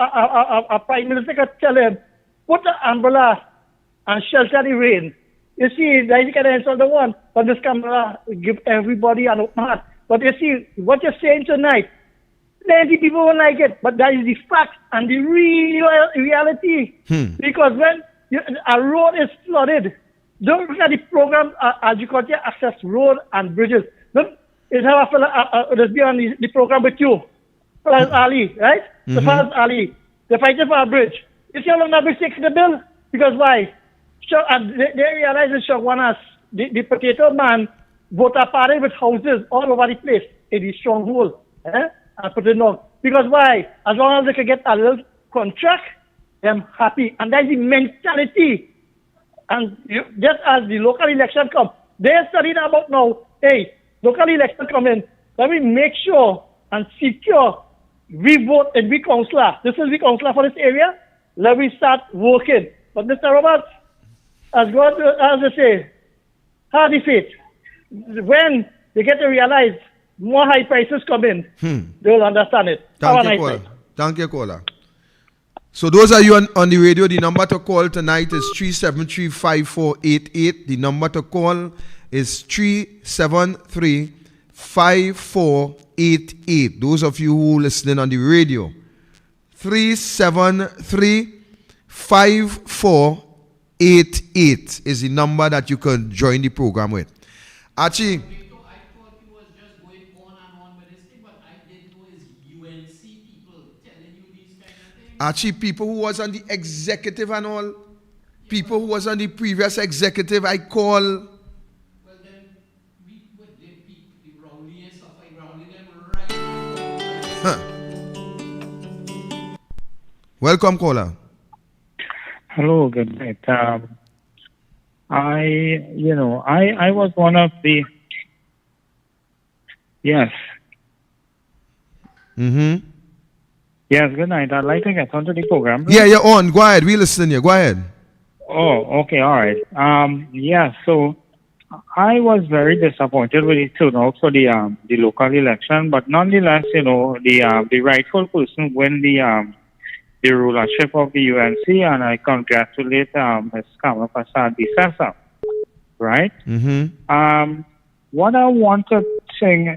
a prime minister could tell him, put the umbrella and shelter the rain. You see, that you can answer the one, but this camera give everybody an open heart. But you see, what you're saying tonight, plenty people won't like it, but that is the fact and the real reality. Because when a road is flooded, don't look at the program Agriculture Access Road and Bridges. Look, it's how a fella that's be on the program with you. Fellas Ali, right? The fellas Ali. They're fighting for a bridge. You see how long that bridge takes the bill? Because why? And they realize in Shagwanas, the potato man bought a party with houses all over the place in the stronghold. And put it on. Because why? As long as they can get a little contract, they're happy. And that's the mentality. And just as the local election come, they're studying about now, hey, local election come in, let me make sure and secure we vote and we councillor. This is the councillor for this area. Let me start working. But Mr. Roberts, as God, as I say, hardy faith. When they get to realize more high prices come in, they will understand it. Thank you, caller. So those are you on the radio. The number to call tonight is 373-5488. The number to call is 373-5488. Those of you who listening on the radio, 373-5488 is the number that you can join the program with. Archie. I thought you was just going on and on with this thing, but I didn't know it's UNC people telling you these kind of things. Actually, people who was on the executive and all, people who was on the previous executive, I call. Well, then, the Rowley stuff, I Rowley them right. Welcome, caller. Hello, good night. I was one of the, yes. Mm-hmm. Yes, good night. I'd like to get onto the program. Yeah, you're on. Go ahead. We listen here. Go ahead. Oh, okay. All right. So I was very disappointed with the turnout for the local election, but nonetheless, the rightful person win the rulership of the UNC, and I congratulate Ms. Kamala Prasad Dissatisfaction. Right? Mm-hmm. What I want to sing,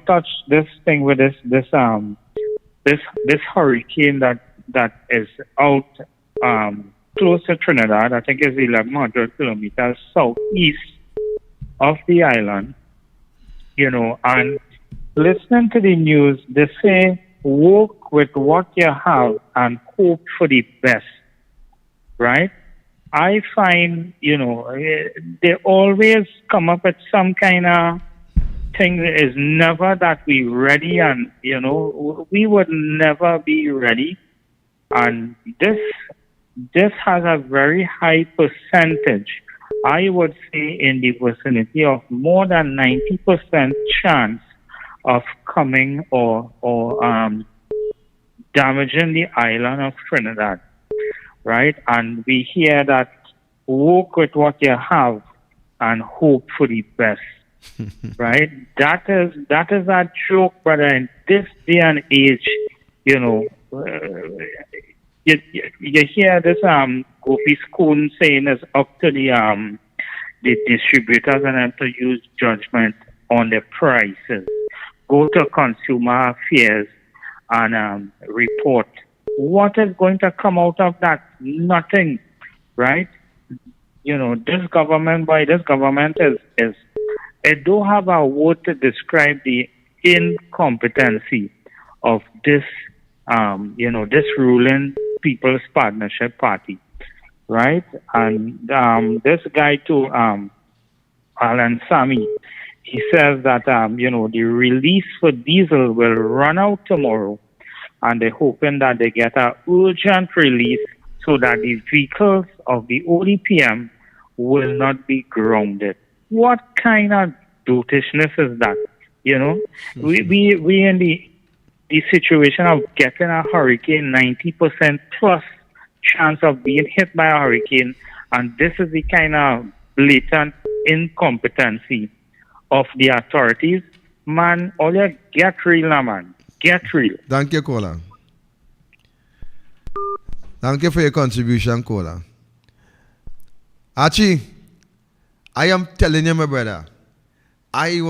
touch this thing with this hurricane that is out close to Trinidad. I think it's 1,100 kilometers southeast of the island. And listening to the news, they say work with what you have and hope for the best. Right? I find, they always come up with some kind of thing that is never that we ready, and, we would never be ready. And this has a very high percentage, I would say in the vicinity of more than 90% chance of coming or damaging the island of Trinidad, right? And we hear that work with what you have and hope for the best, right? That is a joke, brother. In this day and age, you know, you hear this Gopi Schoon saying it's up to the distributors and them to use judgment on the prices. Go to Consumer Affairs and report. What is going to come out of that? Nothing, right? You know, this government is it don't have a word to describe the incompetency of this, this ruling People's Partnership Party, right? And this guy too, Alan Sami, he says that, the release for diesel will run out tomorrow, and they're hoping that they get an urgent release so that the vehicles of the ODPM will not be grounded. What kind of dotishness is that? You know, we in the situation of getting a hurricane, 90% plus chance of being hit by a hurricane, and this is the kind of blatant incompetency of the authorities. Man, all you get real now, man. Get real. Thank you, caller. Thank you for your contribution, caller. Archie, I am telling you, my brother, I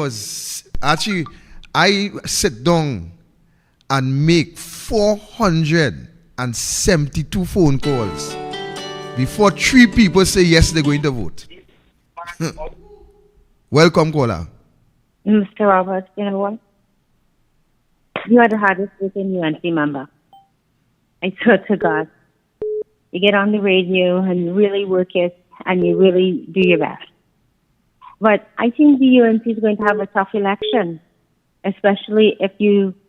sit down and make 472 phone calls before 3 people say yes, they're going to vote. Welcome, caller. Mr. Roberts, you know what? You are the hardest working UNC member. I swear to God. You get on the radio and you really work it and you really do your best. But I think the UNC is going to have a tough election, especially if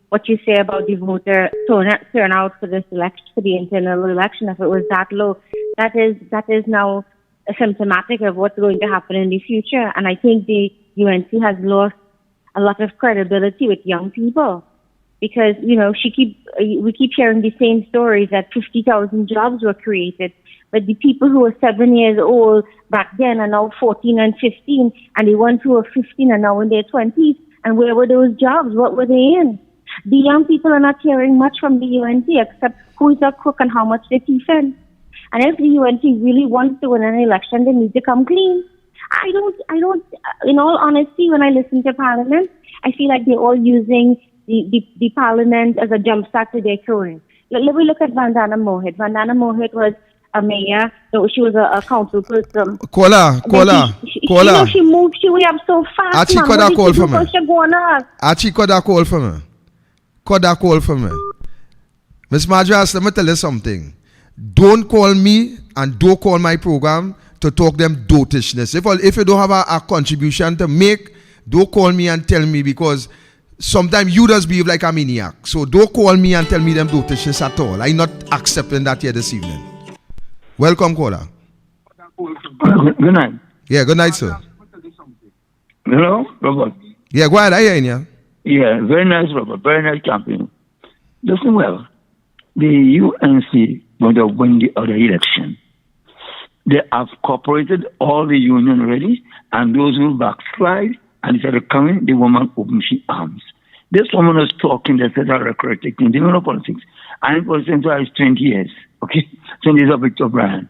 what you say about the voter turnout for this election, for the internal election, if it was that low, that is now symptomatic of what's going to happen in the future. And I think the UNC has lost a lot of credibility with young people because, we keep hearing the same stories that 50,000 jobs were created. But the people who were 7 years old back then are now 14 and 15, and the ones who were 15 are now in their 20s. And where were those jobs? What were they in? The young people are not hearing much from the UNC except who's a crook and how much they defend. And if the UNC really wants to win an election, they need to come clean. I don't, in all honesty, when I listen to Parliament, I feel like they're all using the Parliament as a jumpstart to their career. Let me look at Vandana Mohit. Vandana Mohit was a mayor, so she was a council person. Caller. She moved she way up so fast. Archie, could that call for me? Archie, could that call for me? Miss Madras, let me tell you something. Don't call me and don't call my program to talk them dotishness. If you don't have a contribution to make, don't call me and tell me, because sometimes you just behave like a maniac. So don't call me and tell me them dotishness at all. I'm not accepting that here this evening. Welcome, caller. Good night. Yeah, good night, sir. Hello, Robert. Yeah, go ahead. I hear you. Yeah, very nice, Robert. Very nice campaign. Listen well. The UNC going to win the other election. They have cooperated all the union already, and those who backslide and started coming, the woman opened her arms. This woman was talking, they said, rhetoric, they know politics. And it was since I was 20 years. Okay? 20 years of Victor Bryan.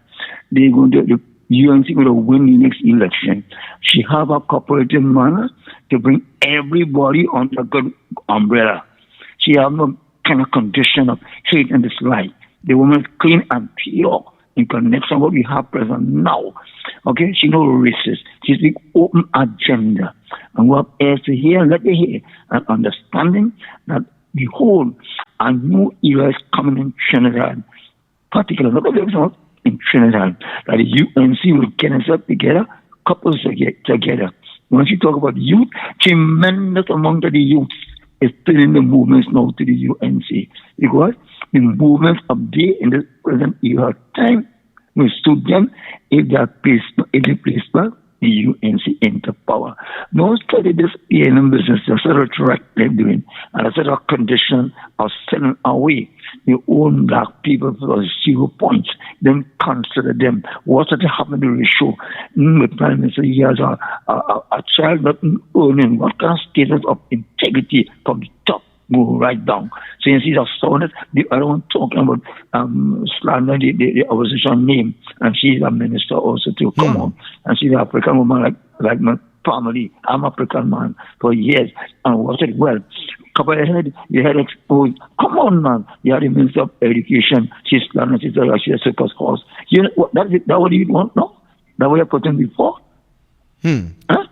The UNC going to win the next election. She have a cooperative manner to bring everybody under good umbrella. She have no kind of condition of hate and dislike. The woman is clean and pure in connection with what we have present now. Okay? She no racist. She speak open agenda. And what else to hear, let me hear. And understanding that behold, a new era is coming in Trinidad. Particularly, not in Trinidad. That the UNC will get itself together, couples together. When she talk about youth, tremendous amount of the youth is still in the movements now to the UNC. Because the movements of day in the present era time will suit them if they are placed the UNC into power. Don't study this A&M business, just a rhetoric they're doing, and a sort of condition of sending away the own black people for 0 points, then consider them. What's going to happen to the ratio? The Prime Minister, he has a child not earning what kind of status of integrity from the top go right down. So you see that sounded the other one talking about slander the opposition name, and she's a minister also to come on. And she's an African woman like my family. I'm African man for years and watch it well. Couple of head, you had exposed. Come on, man. You had the Minister of Education. She's slandering, she's a circus horse. You know what that what you want, no? That what you put in before? Huh?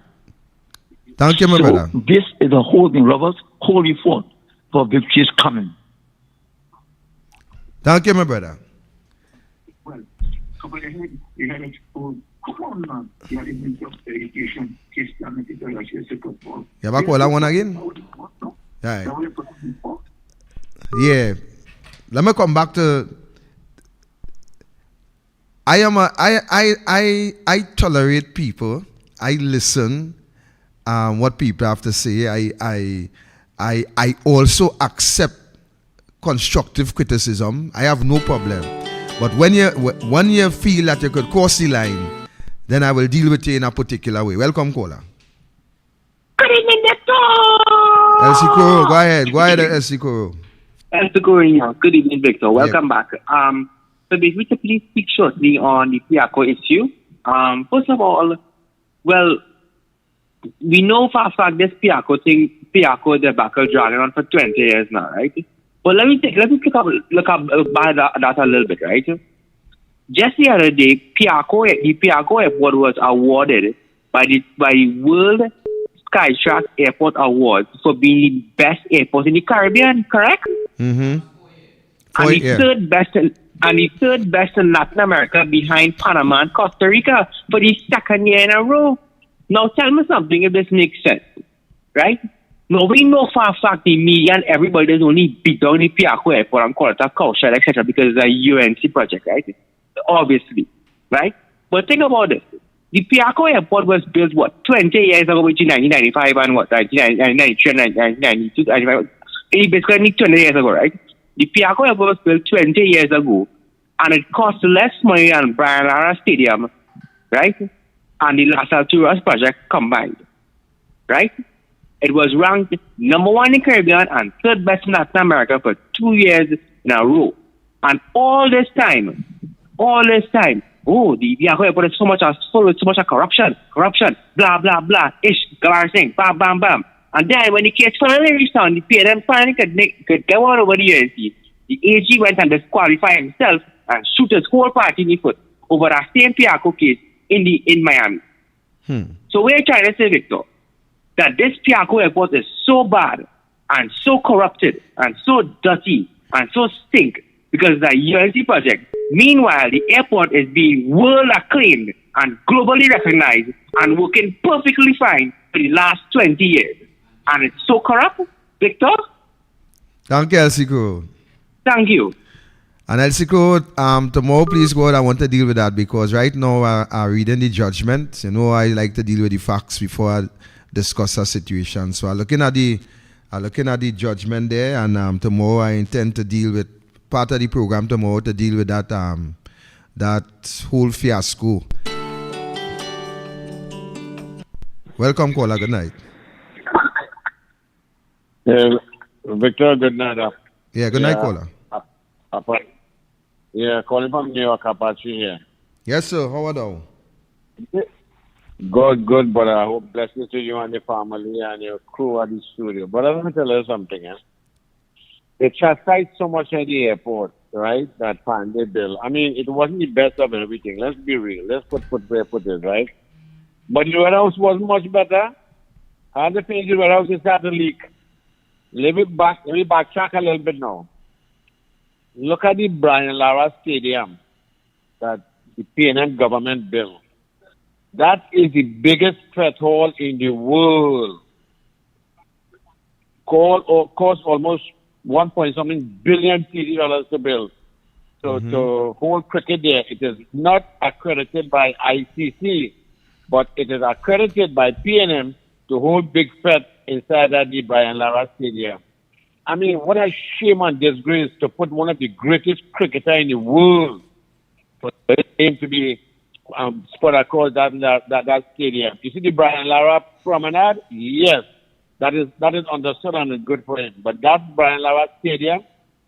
Thank you, my brother. This is a holding, Roberts, holy fort for victory is coming. Thank you, my brother. Well, couple of head, you had exposed. Come on, man. You had the Minister of Education. She's slandering, she's a circus horse. You have a call that one again? Right. Yeah. Let me come back to I tolerate people. I listen what people have to say. I also accept constructive criticism. I have no problem. But when you feel that you could cross the line, then I will deal with you in a particular way. Welcome, caller. Good evening, Doctor. Elsie Koro, go ahead, Elsie Koro. Elsie Koro, good evening, Victor. Welcome back. So basically, please speak shortly on the Piarco issue. First of all, well, we know for a fact this Piarco debacle dragging on for 20 years now, right? But let me look up that a little bit, right? Just the other day, the Piarco Airport was awarded by the World Skytrack Airport Awards for being the best airport in the Caribbean, correct? Mm-hmm. And the third best in Latin America behind Panama and Costa Rica for the second year in a row. Now tell me something if this makes sense, right? Now we know for a fact the media and everybody is only beat down the Piarco Airport and call it a culture, etc. because it's a UNC project, right? Obviously, right? But think about this. The Piarco Airport was built, 20 years ago, between 1995 and 1993 and 1992, 1995. It's basically 20 years ago, right? The Piarco Airport was built 20 years ago, and it cost less money than Brian Lara Stadium, right? And the Las Alturas project combined, right? It was ranked number 1 in Caribbean and third best in Latin America for 2 years in a row. And all this time, the Piarco Airport is so much corruption, blah, blah, blah, galar thing, bam, bam, bam. And then when the case finally reached down, the PNM finally could go on over the UNC. The AG went and disqualified himself and shoot his whole party in the foot over that same Piarco case in Miami. So we're trying to say, Victor, that this Piarco Airport is so bad and so corrupted and so dirty and so stink because it's a UNC project. Meanwhile, the airport is being world acclaimed and globally recognized and working perfectly fine for the last 20 years. And it's so corrupt, Victor. Thank you, Elsie Koro. Thank you. And Elsie Koro, tomorrow, please, God, I want to deal with that because right now I'm reading the judgment. You know, I like to deal with the facts before I discuss a situation. So I'm looking at the judgment there, and tomorrow I intend to deal with part of the program tomorrow to deal with that whole fiasco. Welcome, caller. Good night. Victor, good night. Yeah, good night, caller. Calling from New York, Apache here. Yes, sir. How are you? Good, but I hope blessings to you and your family and your crew at the studio. But I want to tell you something. They chastised so much at the airport, right? That Pandey bill. I mean, it wasn't the best of everything. Let's be real. Let's put it, right? But the warehouse wasn't much better. How the thing the warehouse is starting to leak. Let me backtrack a little bit now. Look at the Brian Lara Stadium that the PNM government built. That is the biggest threat hole in the world. Cost almost $1.something billion to build. So to hold cricket there, it is not accredited by ICC. but it is accredited by PNM to hold big fete inside the Brian Lara Stadium. I mean, what a shame and disgrace to put one of the greatest cricketers in the world for him to be spread across that stadium. You see the Brian Lara promenade? Yes, that is understood and good for him. But that Brian Lara Stadium,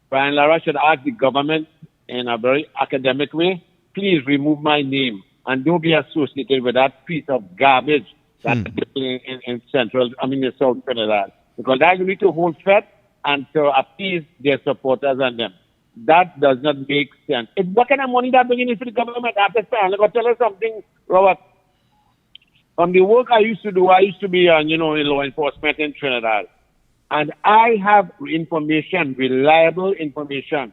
Brian Lara should ask the government in a very academic way, please remove my name and don't be associated with that piece of garbage that's in South Trinidad. Because they need to hold fete and to appease their supporters and them. That does not make sense. What kind of money they're bringing into the government after time? Let me tell you something, Robert. From the work I used to do, I used to be, in law enforcement in Trinidad. And I have information, reliable information,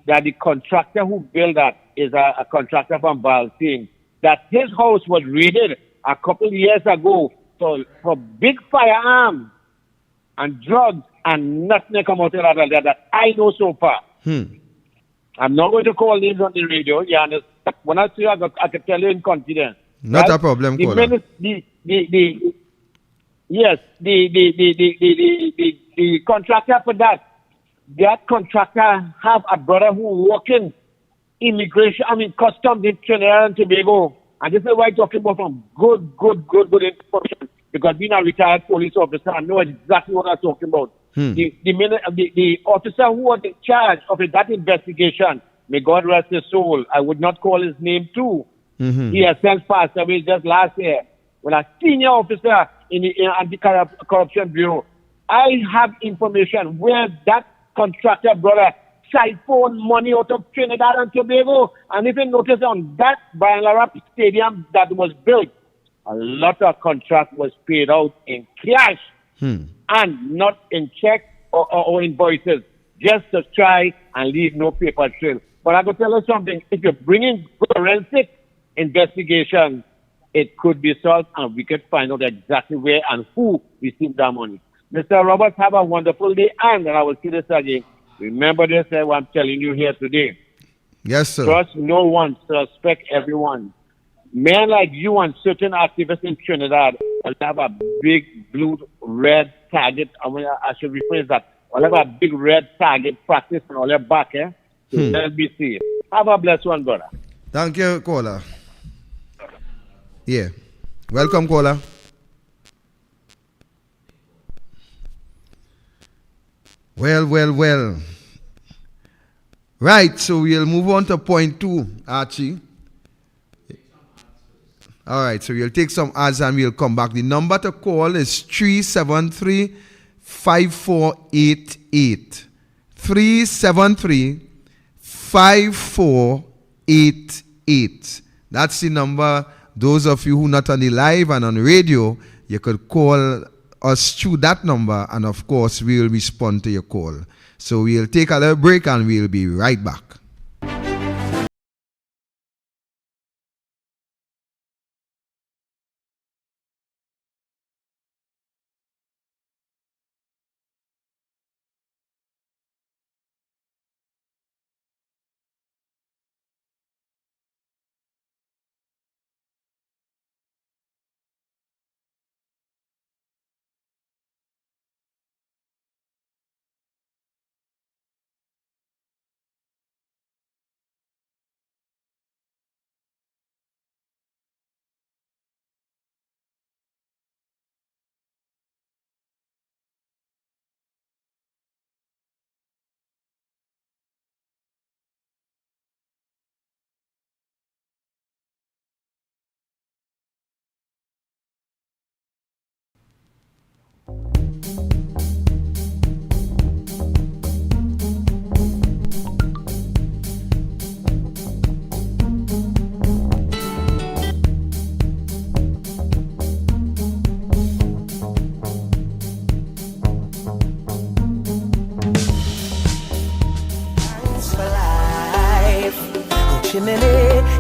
that the contractor who built that is a contractor from Baltimore, that his house was raided a couple of years ago for big firearms and drugs, and nothing come out of that I know so far. I'm not going to call names on the radio. You understand? When I say I can tell you in confidence. Not a problem, caller. The contractor for that contractor have a brother who work in customs in Trinidad and Tobago. And this is why I'm talking about from good information. Because being a retired police officer, I know exactly what I'm talking about. The officer who was in charge of that investigation, may God rest his soul, I would not call his name too. He has since passed away just last year. When a senior officer in the Anti-Corruption Bureau, I have information where that contractor brother siphoned money out of Trinidad and Tobago. And if you notice on that Brian Lara Stadium that was built, a lot of contract was paid out in cash and not in check or invoices, just to try and leave no paper trail. But I can tell you something, if you're bringing forensic investigation, it could be solved and we could find out exactly where and who received that money. Mr. Roberts, have a wonderful day, and I will see this again. Remember this, what I'm telling you here today. Yes, sir. Trust no one, suspect everyone. Men like you and certain activists in Trinidad will have a big blue-red target. I should rephrase that. Will have a big red target practice on all your back, So let's be safe. Have a blessed one, brother. Thank you, caller. Yeah. Welcome, caller. Well. Right, so we'll move on to point 2, Archie. All right, so we'll take some ads and we'll come back. The number to call is 373-5488. 373-5488. That's the number. Those of you who are not on the live and on radio, you could call us through that number, and of course, we will respond to your call. So we'll take a little break and we'll be right back.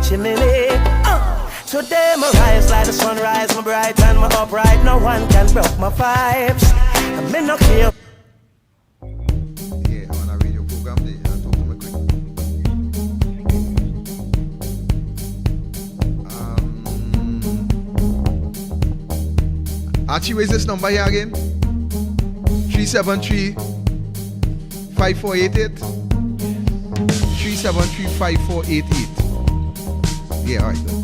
chimney. Today my rise like the sunrise, my bright and my upright. No one can broke my vibes. I'm in no care. Yeah, on a radio program there. I'll talk to me quick. Archie, where's this number here again? 373-5488. 373-5488. Yeah, all right. Good.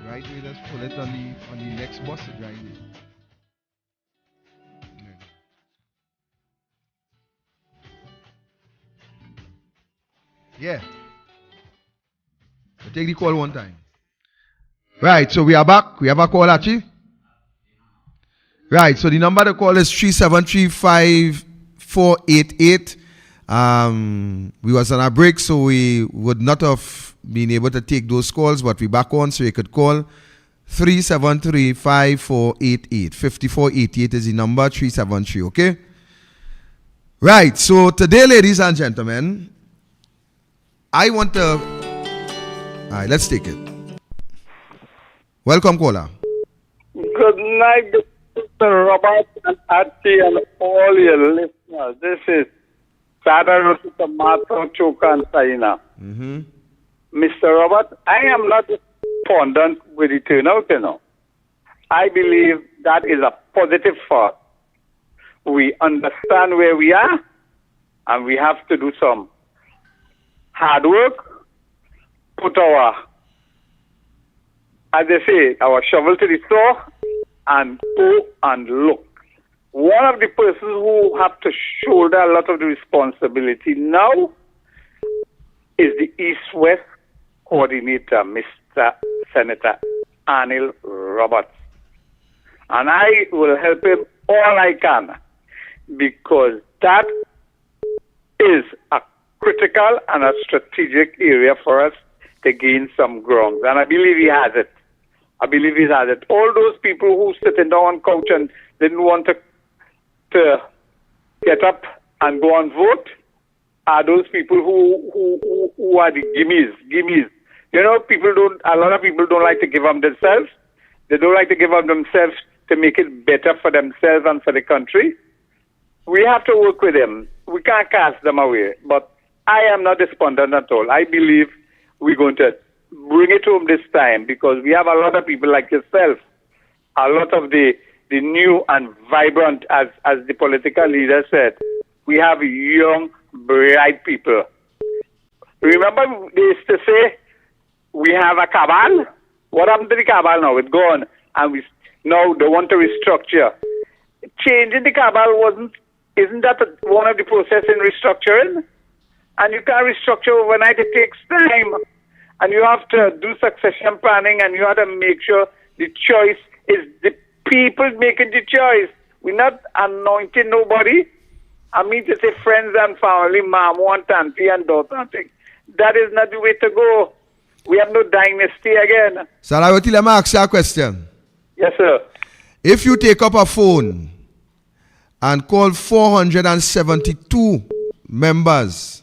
Right, we just pull it on the next bus, right? Yeah. We'll take the call one time. Right, so we are back. We have a call, Archie. Right, so the number to call is 373-5488. We was on a break, so we would not have been able to take those calls, but we back on, so you could call 373-5488. 5488 is the number, 373, okay? Right, so today, ladies and gentlemen, I want to... All right, let's take it. Welcome, caller. Good night, Mr. Robert and Ati and all your listeners. This is Sada Tomato Chokan Saina. Mr. Robert, I am not despondent with the turnout, you know. I believe that is a positive thought. We understand where we are, and we have to do some hard work, put our, as they say, our shovel to the store, and go and look. One of the persons who have to shoulder a lot of the responsibility now is the East-West coordinator, Mr. Senator Anil Roberts. And I will help him all I can, because that is a critical and a strategic area for us to gain some ground. And I believe he has it. I believe he has it. All those people who sitting down on couch and didn't want to get up and go and vote are those people who are the gimmies. You know, a lot of people don't like to give up themselves. They don't like to give up themselves to make it better for themselves and for the country. We have to work with them. We can't cast them away. But I am not despondent at all. I believe we're going to bring it home this time, because we have a lot of people like yourself, a lot of the new and vibrant, as the political leader said. We have young, bright people. Remember, they used to say, we have a cabal. What happened to the cabal now? It's gone. And now they want to restructure. Changing the cabal isn't that one of the process in restructuring? And you can't restructure overnight. It takes time. And you have to do succession planning, and you have to make sure the choice is the people making the choice. We're not anointing nobody. I mean to say friends and family, mom, and auntie and daughter and things. That is not the way to go. We have no dynasty again. Sarawati, let me ask you a question. Yes, sir. If you take up a phone and call 472 members,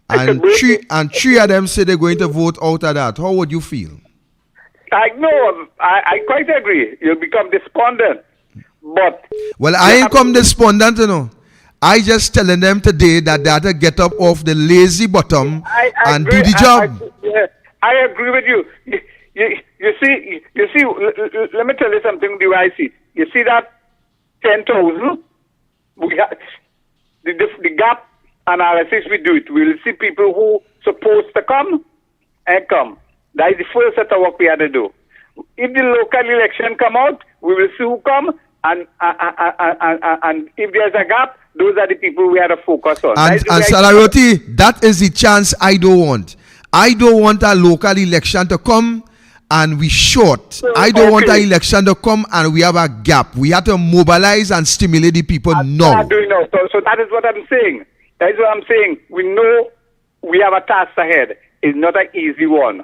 and three of them say they're going to vote out of that, how would you feel? I know. I quite agree. You'll become despondent. But well, I ain't come despondent, you know. I just telling them today that they have to get up off the lazy bottom and do the job. I agree with you. You see, let me tell you something the way I see. You see that 10,000? The gap analysis we do it. We'll see people who supposed to come and come. That is the first set of work we had to do. If the local election come out, we will see who come And if there's a gap, those are the people we have to focus on. And Salaroti, that is the chance I don't want. I don't want a local election to come and we short. I don't want an election to come and we have a gap. We have to mobilize and stimulate the people now. So that is what I'm saying. That is what I'm saying. We know we have a task ahead. It's not an easy one.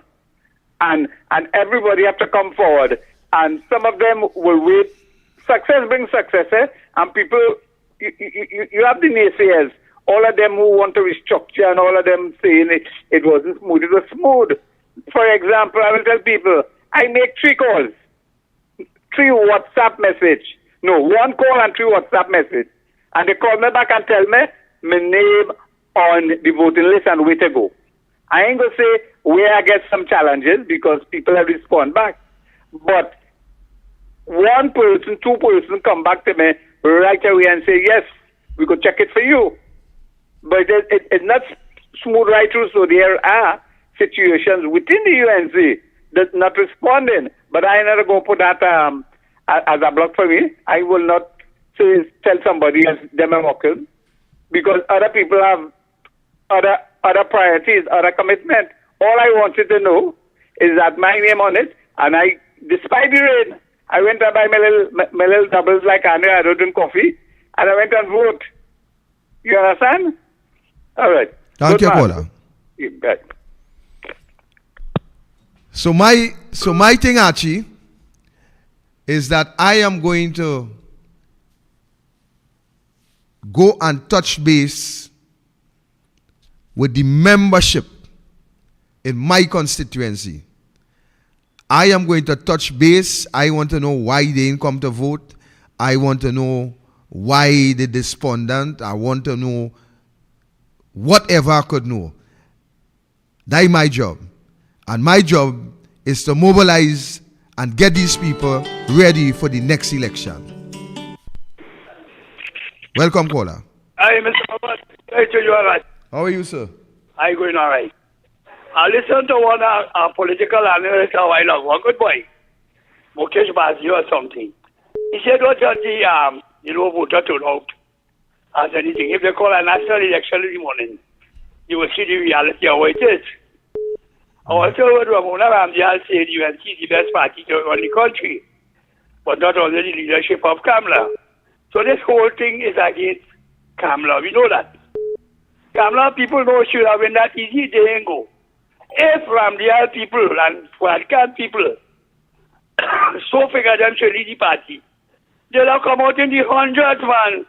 And everybody have to come forward. And some of them will wait. Success brings success, eh? And people, you have the naysayers. All of them who want to restructure and all of them saying it wasn't smooth. It was smooth. For example, I will tell people, I make 3 calls. 3 WhatsApp message. No, 1 call and 3 WhatsApp message. And they call me back and tell me my name on the voting list and where to go. I ain't going to say where I get some challenges because people have responded back. But 1 person, 2 person come back to me right away and say, yes, we could check it for you. But it's not smooth right through, so there are situations within the UNC that's not responding. But I ain't not going to put that as a block for me. I will not tell somebody else them a muckle because other people have other priorities, other commitment. All I wanted to know is that my name on it, and I, despite the rain, I went and buy my little doubles like Andrea, I drink coffee, and I went and vote. You understand? All right. Thank you, caller. So my thing, Archie, is that I am going to go and touch base with the membership in my constituency. I am going to touch base. I want to know why they didn't come to vote. I want to know why the despondent. I want to know whatever I could know. That's my job. And my job is to mobilize and get these people ready for the next election. Welcome, caller. Hi, Mr. Robert. You all right? How are you, sir? I'm going all right. I listened to one political analyst a while ago, a good boy, Mukesh Bazi or something. He said, don't judge the voter turnout as anything. If they call a national election in the morning, you will see the reality of what it is. Also, what Ramona Ramdial said, you can see the best party to run the country, but not under the leadership of Kamla. So this whole thing is against Kamla. We know that. Kamla people know should have been that easy, they ain't go. If Ramdial people and Fuadkan people so figure them to lead the party, they'll have come out in the hundreds, man.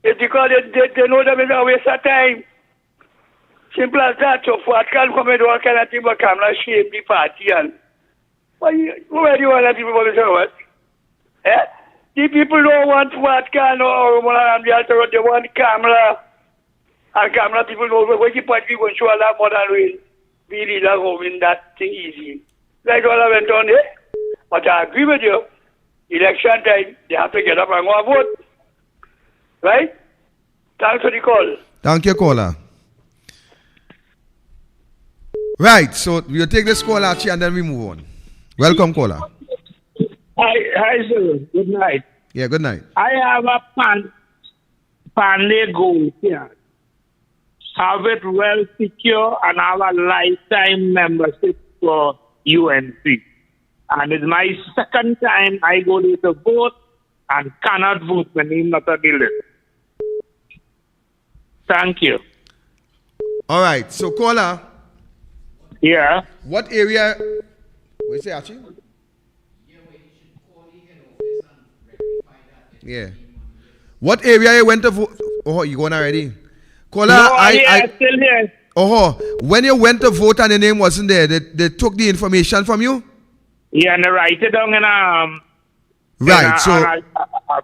It's because they know them is a waste of time. Simple as that. So Fuadkan come and all kind of thing, but Kamla shame the party. And where do you want that people to say what? The people don't want Fuadkan or Ramona Ramdial to run, they want Kamla. And Kamla people know what you point, we going to show a lot more than we really love win that thing easy. Like all I went on there. But I agree with you. Election time, they have to get up and go and vote. Right? Thanks for the call. Thank you, caller. Right, so we'll take this call, Archie, and then we move on. Welcome, caller. Hi, sir. Good night. Yeah, good night. I have a Panley goal here. Have it well secure and have a lifetime membership for UNC. And it's my second time I go there to vote and cannot vote when I'm not on the list. Thank you. All right, so caller. Yeah. What area? What you say, Archie? Yeah. What area you went to vote? Oh, you going already? Caller, no, I still here. Oh, when you went to vote and the name wasn't there, they took the information from you? Yeah, and they write it down in a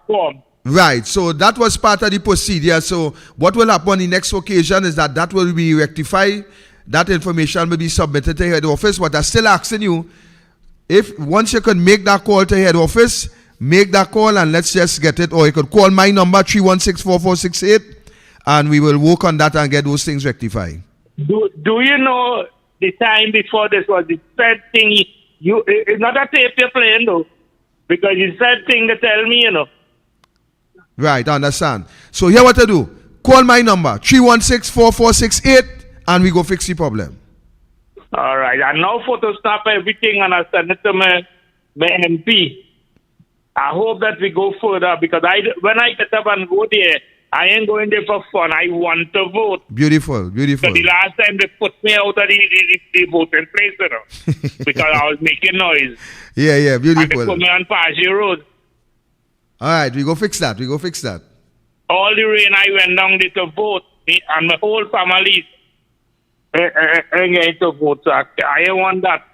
form. Right, so that was part of the procedure. So what will happen on the next occasion is that will be rectified. That information will be submitted to head office. But I'm still asking you, if once you can make that call to head office, make that call and let's just get it. Or you could call my number 316-4468 and we will work on that and get those things rectified. Do you know the time before this was the third thing? It's not a tape you're playing though. Because you said thing to tell me, Right, I understand. So here what to do. Call my number, 316-4468, and we go fix the problem. All right. I now Photoshop everything and I send it to my MP. I hope that we go further because when I get up and go there, I ain't going there for fun. I want to vote. Beautiful. Because the last time they put me out of the voting place, because I was making noise. Yeah, beautiful. And they put me on Paji Road. All right, we go fix that. All the rain, I went down there to vote, and my whole family going to vote. So I don't want that.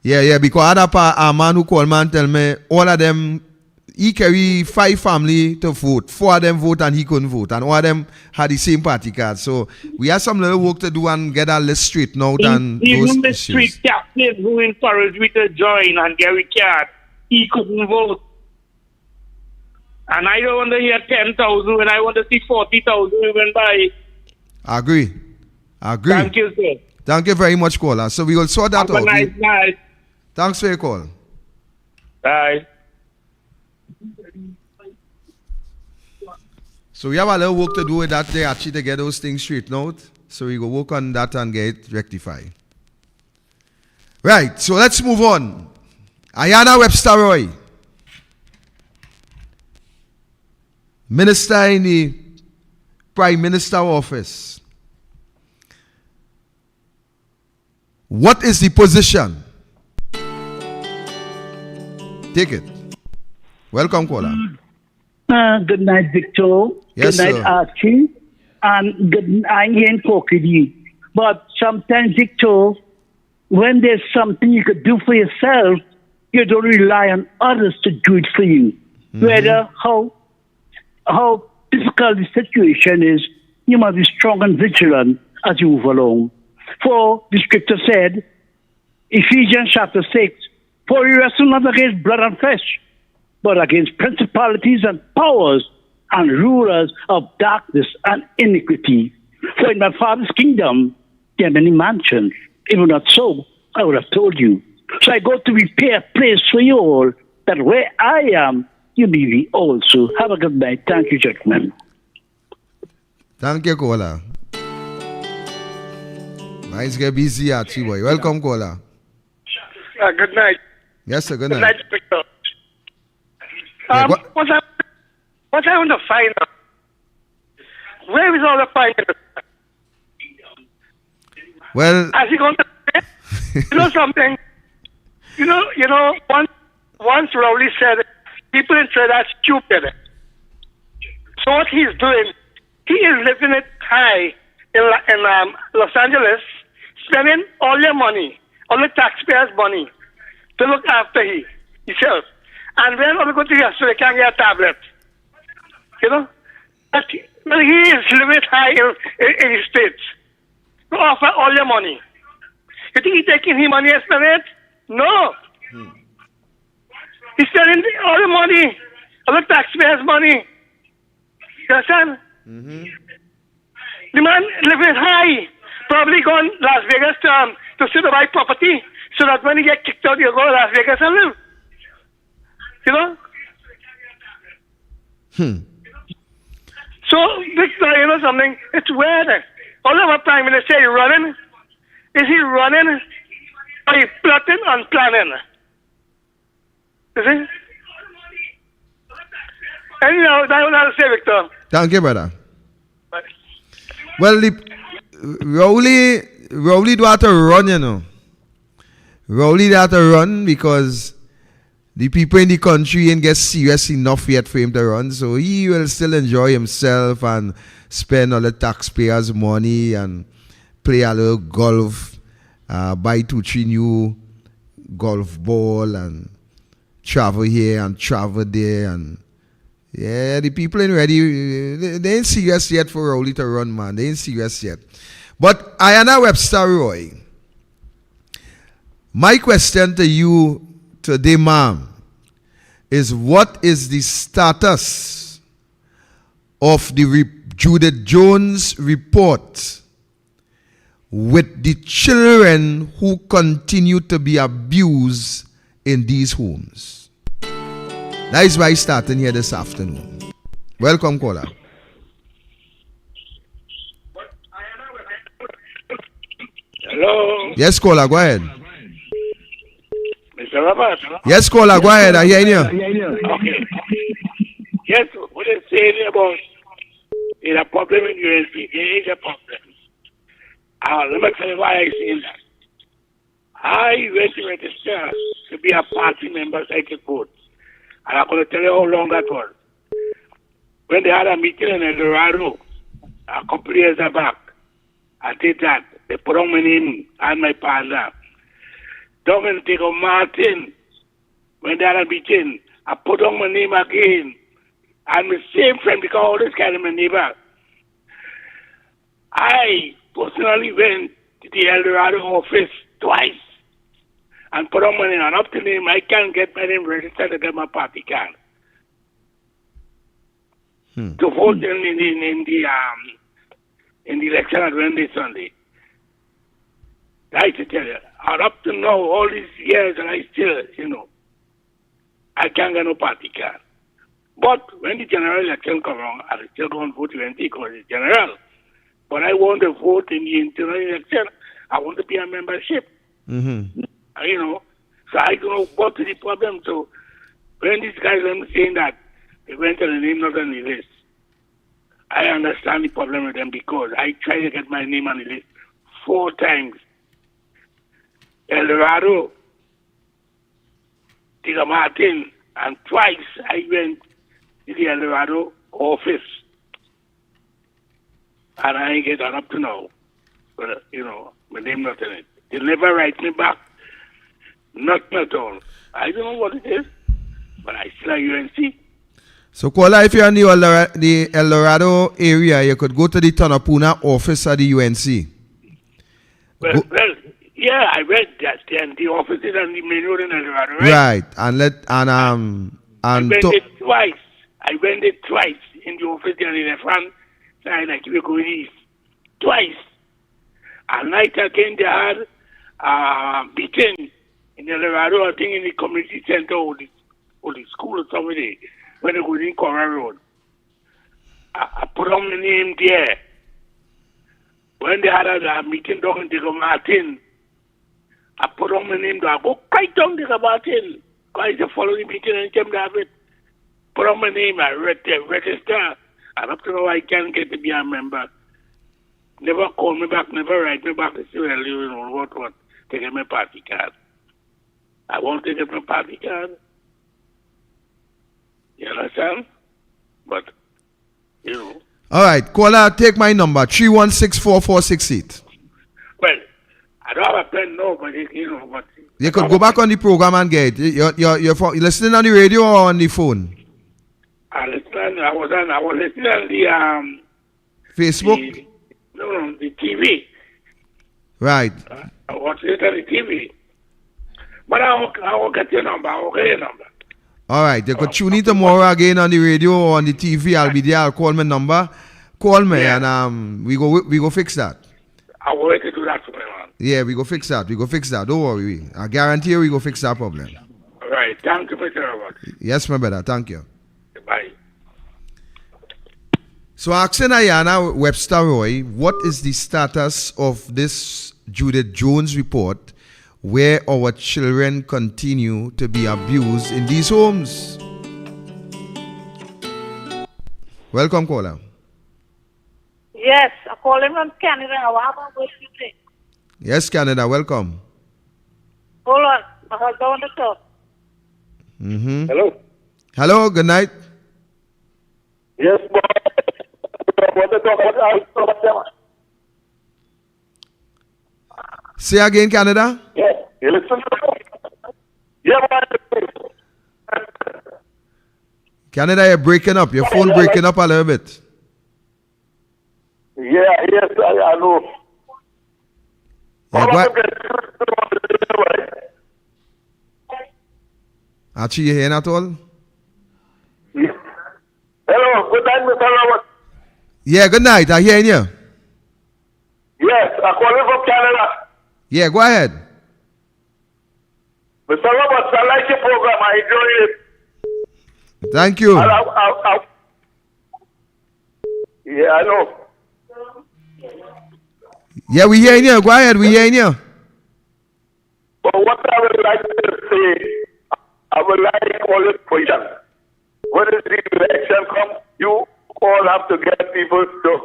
Yeah, because a man who called man tell me all of them, he carry 5 family to vote. 4 of them vote and he couldn't vote. And all of them had the same party card. So we have some little work to do and get our list straight now. Even the street captain who encouraged me to join and get a card, he couldn't vote. And I don't want to hear 10,000 when I want to see 40,000 even by. Agree. Thank you, sir. Thank you very much, caller. So we will sort that out. Have a nice night. Thanks for your call. Bye. So we have a little work to do with that day actually to get those things straightened out. So we go work on that and get it rectified. Right, so let's move on. Ayana Webster Roy, Minister in the Prime Minister office. What is the position? Take it. Welcome, caller. Good night, Victor. Yes, good night, sir. Archie. And good night, Ian Kokidi. But sometimes, Victor, when there's something you could do for yourself, you don't rely on others to do it for you. Whether how difficult the situation is, you must be strong and vigilant as you move along. For the scripture said, Ephesians chapter 6, for we wrestle not against blood and flesh, but against principalities and powers and rulers of darkness and iniquity. For in my Father's kingdom there are many mansions. If not so, I would have told you. So I go to prepare a place for you all, that where I am, you may be also. Have a good night. Thank you, gentlemen. Thank you, caller. Nice get busy, Archie boy. Welcome, caller. Good night. Yes, sir. Good Good night. night, Victor. Yeah, what I want to find out, where is all the finance? Well, Has he gone to you know something? You know, once Rowley said, people in trade are stupid. So what he's doing, he is living it high in Los Angeles, spending all your money, all the taxpayers' money, to look after himself. And when we go to the hospital, they can't get a tablet. You know? But he is living it high in his states. To offer all your money. You think he's taking his money and spending it? No. He's spending all the money, all the taxpayers' money. You understand? The man living high, probably gone Las Vegas to sit to buy property, so that when he get kicked out, he'll go to Las Vegas and live. You know? So, Victor, you know something? It's weird. All of our Prime Minister is running. Is he running or he plotting and planning? You see? Anyhow, that's what I'll say, Victor. thank you, brother. Well, Rowley do have to run, you know. Rowley do have to run because the people in the country ain't get serious enough yet for him to run. So he will still enjoy himself and spend all the taxpayers' money and play a little golf, buy 2-3 new golf ball and travel here and travel there. And yeah, the people ain't ready. They ain't serious yet for Rowley to run, man. They ain't serious yet. But Ayana Webster Roy, my question to you today, ma'am, is what is the status of the Judith Jones report with the children who continue to be abused in these homes? That is why he's starting here this afternoon. Welcome, caller. Hello. Yes, caller, go ahead. Mr. Robert. Yes, caller, go ahead. I hear you. Okay. Yes, what they're saying about is a problem in UNC. There is a problem. Let me tell you why I say that. I went to register to be a party member so I could vote. And I'm going to tell you how long that was. When they had a meeting in El Dorado, a couple of years back, I did that. They put on my name and my partner. Down in Diego Martin, when they had a meeting, I put on my name again. And my same friend, because all this kind of my neighbor. I personally went to the El Dorado office twice and put on my name. And up to name, I can't get my name registered to get my party card. To vote in the election at Wednesday, Sunday. I to tell you, and up to now, all these years, and I still, I can't get no party card. But when the general election come around, I still don't vote UNC because it's general. But I want to vote in the internal election. I want to be a membership. Mm-hmm. So I don't know what is the problem. So when these guys are saying that they went to the name not on the list, I understand the problem with them because I tried to get my name on the list 4 times. El Dorado, Diego Martin, and twice I went to the El Dorado office. And I ain't get that up to now. But, my name not in it. They never write me back. Nothing at all. I don't know what it is, but I still are UNC. So, caller, if you're in the El Dorado area, you could go to the Tonapuna office at the UNC. Well, yeah, I read that. And the office is on the main road in El Dorado, right? Right, I went it twice. I went it twice in the office there in the front side, like we go east. Twice. And night again, they had meeting in El Dorado, I think in the community center or the school or somewhere when they go in Cora Road. I put on my name there. When they had a meeting down in Diego Martin, I put on my name there. I go quite down Diego Martin. Because the following meeting in Jim David. Put on my name, I register. And up to now, I can't get to be a member. Never call me back, never write me back to say, well, what, to get my party card. I want to get my party card. You understand? But, All right, caller, take my number, 316-4468. Well, I don't have a pen now, but, but... You could go back on the program and get it. You're listening on the radio or on the phone? I was listening on the... Facebook? The TV. Right. I watched it on the TV. But I will get your number. I will get your number. All right. You could tune in tomorrow again on the radio or on the TV. I'll be there. I'll call my number. Call me and we go fix that. I will wait to do that for me, man. Yeah, we go fix that. Don't worry. I guarantee you we go fix that problem. All right. Thank you, Mr. Robert. Yes, my brother. Thank you. Bye. So asking Ayana Webster Roy, what is the status of this Judith Jones report where our children continue to be abused in these homes? Welcome, caller. Yes, I'm calling from Canada. Yes, Canada, welcome. Hold on, my husband want to talk. Mm-hmm. Hello. Hello, good night. Yes, what to talk about? Say again, Canada. Yes, you listen. Yeah, Canada, you're breaking up. Your phone breaking up a little bit. Yes, I know. Yeah, Archie, you hearing at all? Hello, good night, Mr. Robert. Yeah, good night. I hear you. Yes, I'm calling from Canada. Yeah, go ahead. Mr. Roberts, I like your program. I enjoy it. Thank you. Yeah, I know. Yeah, we hearing you. Go ahead, we hearing you. But what I would like to say, I would like all this question. When the election comes, you all have to get people to.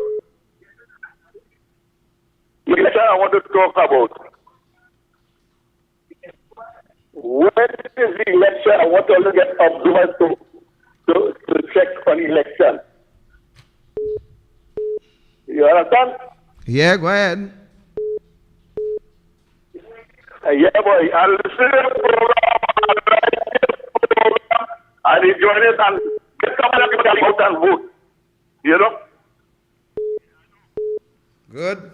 The election I want to talk about. When is the election? I want to get observers to check on election. You understand? Yeah, go ahead. Yeah, boy. I'll listen to the program, I'll enjoy it and get someone to come out and vote. You know? Good.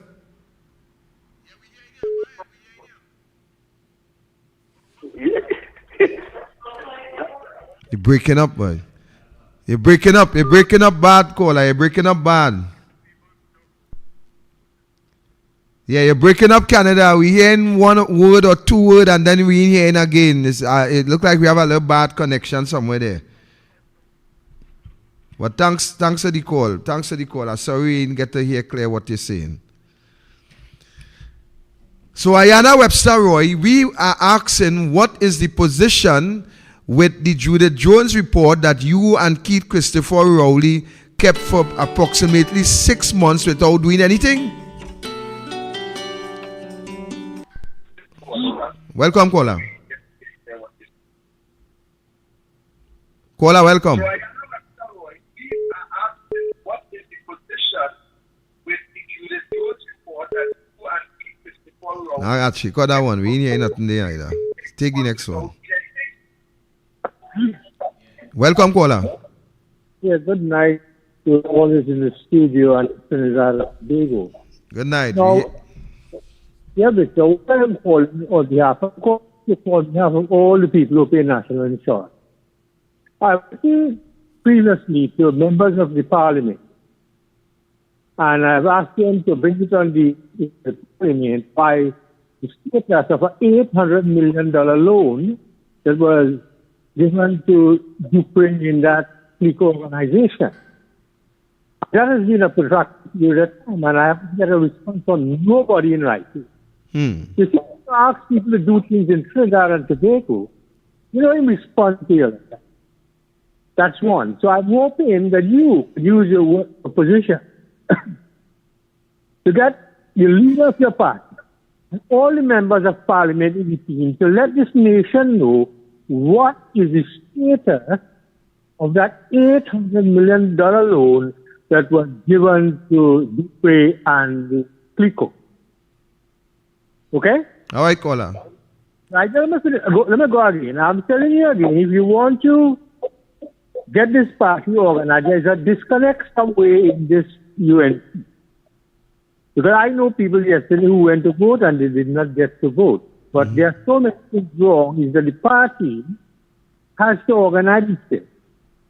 You're breaking up, boy. You're breaking up. You're breaking up bad, caller. You're breaking up bad. Yeah, you're breaking up, Canada. We hearing one word or two words, and then we hearing again. It looks like we have a little bad connection somewhere there. But thanks for the call. Thanks for the call. I'm sorry we didn't get to hear clear what you're saying. So, Ayana Webster Roy, we are asking what is the position with the Judith Jones report that you and Keith Christopher Rowley kept for approximately 6 months without doing anything? Welcome, caller. Caller, welcome. I actually got that one. We ain't hearing nothing there either. Take the next one. Welcome, caller. Yeah, good night to all those in the studio and Trinidad Tobago. Good night. Now, yeah, Victor, what I'm calling on behalf of all the people who pay national insurance. I was previously to members of the parliament, and I've asked them to bring it on the parliament by the status of an $800 million loan that was given to Ukraine in that Piarco organization. That has been a protracted period of time, and I haven't got a response from nobody in writing. If you ask people to do things in Trinidad and Tobago, you don't respond to you. That's one. So I'm hoping that you use your position to get the leader of your party and all the members of parliament in the team to let this nation know what is the status of that $800 million loan that was given to Dupree and Piarco. Okay? All right, caller. Right, let me go again. I'm telling you again, if you want to get this party organized, there's a disconnect somewhere in this UN. Because I know people yesterday who went to vote and they did not get to vote. But there are so many things wrong is that the party has to organize itself.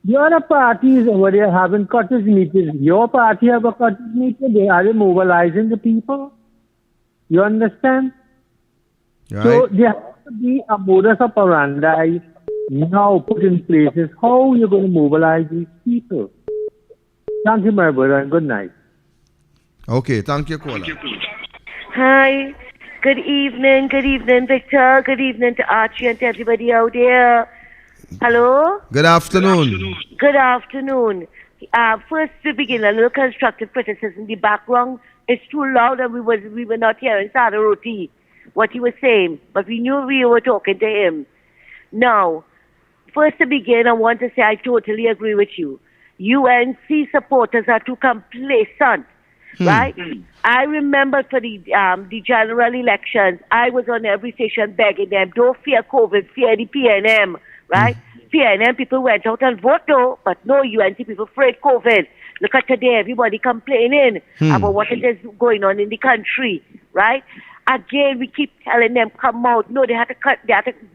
The other parties over there having cottage meetings. Your party have a cottage meeting. They are mobilizing the people. You understand? Right. So there has to be a modus operandi now put in place is how you're going to mobilize these people. Thank you, my brother, and good night. Okay, thank you, caller. Hi. Good evening, Victor. Good evening to Archie and to everybody out there. Hello? Good afternoon. Good afternoon. First, to begin, a little constructive criticism. The background is too loud and we were not hearing Sadaroti, what he was saying, but we knew we were talking to him. Now, first to begin, I want to say I totally agree with you. UNC supporters are too complacent, right? I remember for the general elections, I was on every station begging them, don't fear COVID, fear the PNM, right? PNM people went out and voted, though, but no UNC people afraid COVID. Look at today, everybody complaining about what it is going on in the country, right? Again, we keep telling them, come out. No, they had to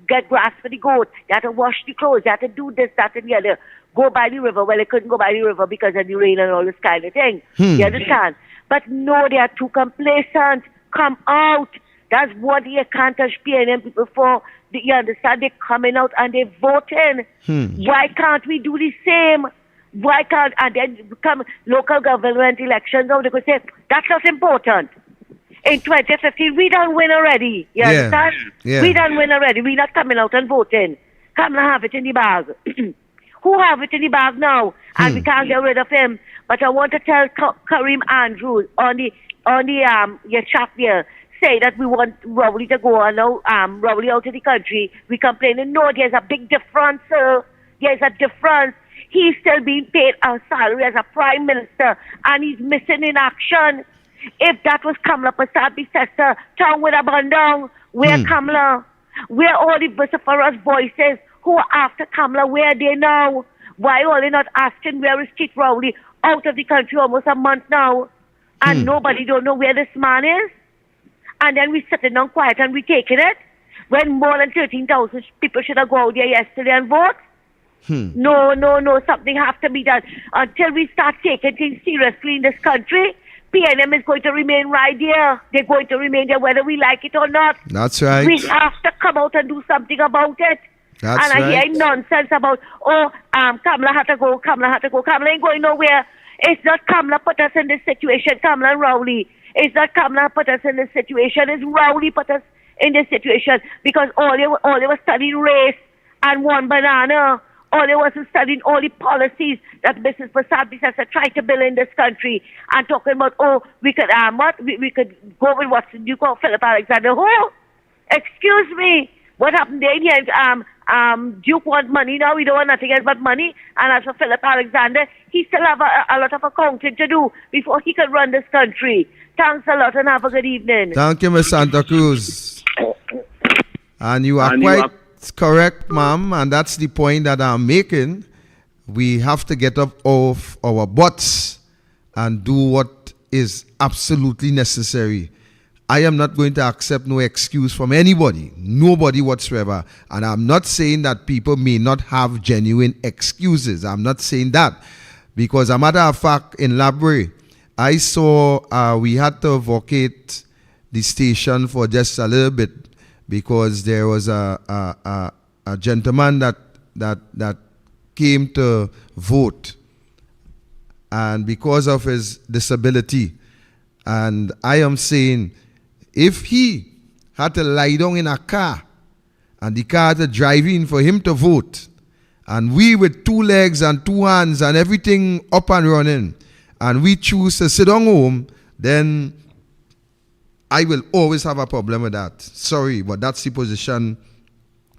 get grass for the goat. They had to wash the clothes. They had to do this, that, and the other. Go by the river. Well, they couldn't go by the river because of the rain and all this kind of thing. You understand? But no, they are too complacent. Come out. That's what you can't touch PNM people for. You understand? They're coming out and they're voting. Why can't we do the same? Why can't, and then come local government elections, now they could say, that's not important. In 2015, we done win already. You understand? Yeah. We done win already. We not coming out and voting. Come and have it in the bag. Who have it in the bag now? And we can't get rid of him. But I want to tell Kareem Andrews on the your chat there, say that we want Rowley to go on now, Rowley out of the country. We complaining. No, there's a big difference, sir. There's a difference. He's still being paid a salary as a prime minister, and he's missing in action. If that was Kamala Prasad's sister, town would have gone down. Where Kamala? Where all the vociferous voices who are after Kamala? Where are they now? Why are they not asking where is Chief Rowley? Out of the country almost a month now, and nobody don't know where this man is. And then we sitting down quiet and we taking it when more than 13,000 people should have gone out there yesterday and vote. No, something has to be done. Until we start taking things seriously in this country, PNM is going to remain right there. They're going to remain there whether we like it or not. That's right. We have to come out and do something about it. That's and right. I hear nonsense about, Kamala had to go. Kamala ain't going nowhere. It's not Kamala put us in this situation, Kamala and Rowley. It's not Kamala put us in this situation. It's Rowley put us in this situation because all they were studying race and one banana. All they was studying all the policies that Mrs. Prasad tried to build in this country and talking about, we could we could go with what you call Philip Alexander. Who? Excuse me. What happened there? Duke want money now. We don't want nothing else but money. And as for Philip Alexander, he still have a lot of accounting to do before he could run this country. Thanks a lot and have a good evening. Thank you, Ms. Santa Cruz. And you are quite correct, ma'am, and that's the point that I'm making. We have to get up off our butts and do what is absolutely necessary. I am not going to accept no excuse from anybody, nobody whatsoever. And I'm not saying that people may not have genuine excuses. I'm not saying that. Because a matter of fact, in Labre, I saw we had to vacate the station for just a little bit because there was a gentleman that came to vote, and because of his disability. And I am saying, if he had to lie down in a car and the car had to drive in for him to vote, and we with 2 legs and 2 hands and everything up and running, and we choose to sit down home, then I will always have a problem with that. Sorry, but that's the position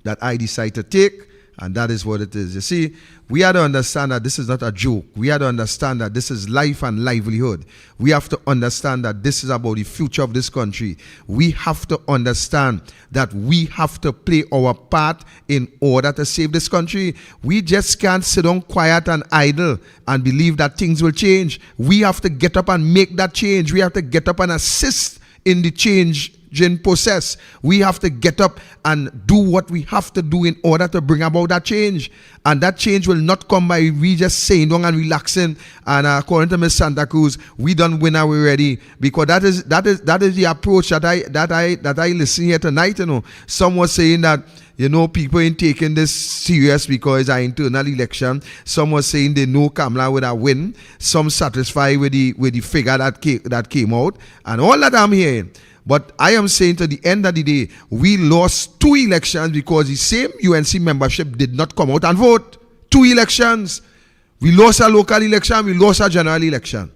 that I decide to take, and that is what it is. You see, we have to understand that this is not a joke. We have to understand that this is life and livelihood. We have to understand that this is about the future of this country. We have to understand that we have to play our part in order to save this country. We just can't sit down quiet and idle and believe that things will change. We have to get up and make that change. We have to get up and assist in the change process. We have to get up and do what we have to do in order to bring about that change. And that change will not come by we just saying down and relaxing. And according to Ms. Santa Cruz, we done win and we ready. Because that is the approach that I listen here tonight. You know, some was saying that, you know, people ain't taking this serious because it's an internal election. Some was saying they know Kamala would have win. Some satisfied with the figure that came out. And all that I'm hearing. But I am saying to the end of the day, we lost 2 elections because the same UNC membership did not come out and vote. 2 elections. We lost a local election, we lost a general election.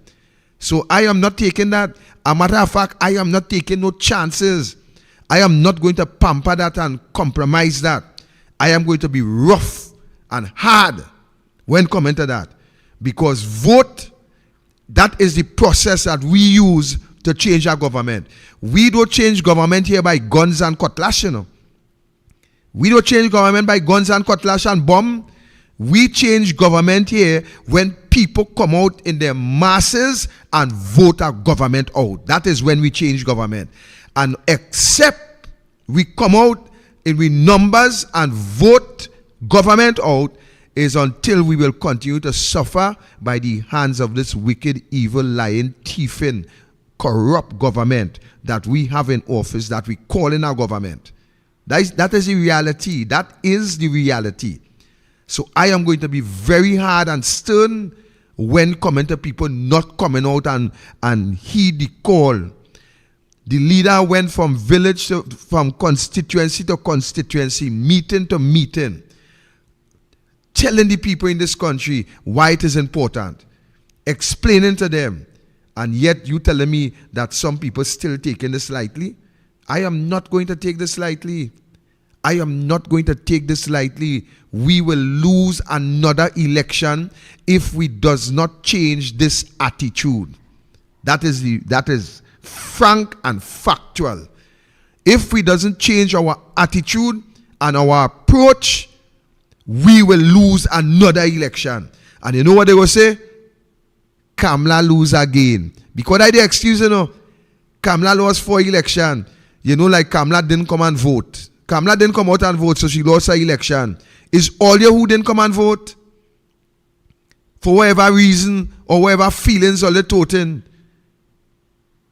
So I am not taking that. A matter of fact, I am not taking no chances. I am not going to pamper that and compromise that. I am going to be rough and hard when coming to that. Because vote, that is the process that we use to change our government. We don't change government here by guns and cutlass, you know. We don't change government by guns and cutlass and bomb. We change government here when people come out in their masses and vote our government out. That is when we change government. And except we come out in numbers and vote government out is until we will continue to suffer by the hands of this wicked, evil, lying, thieving corrupt government that we have in office, that we call in our government. That is the reality. That is the reality. So I am going to be very hard and stern when coming to people not coming out and heed the call. The leader went from village from constituency to constituency, meeting to meeting, telling the people in this country why it is important, explaining to them, and yet you telling me that some people still taking this lightly? I am not going to take this lightly. I am not going to take this lightly. We will lose another election if we does not change this attitude. That is frank and factual. If we doesn't change our attitude and our approach, we will lose another election. And you know what they will say? Kamala lose again. Because I the excuse, Kamala lost 4 election. Like Kamala didn't come and vote. Kamala didn't come out and vote, so she lost her election. Is all you who didn't come and vote? For whatever reason or whatever feelings or the toting.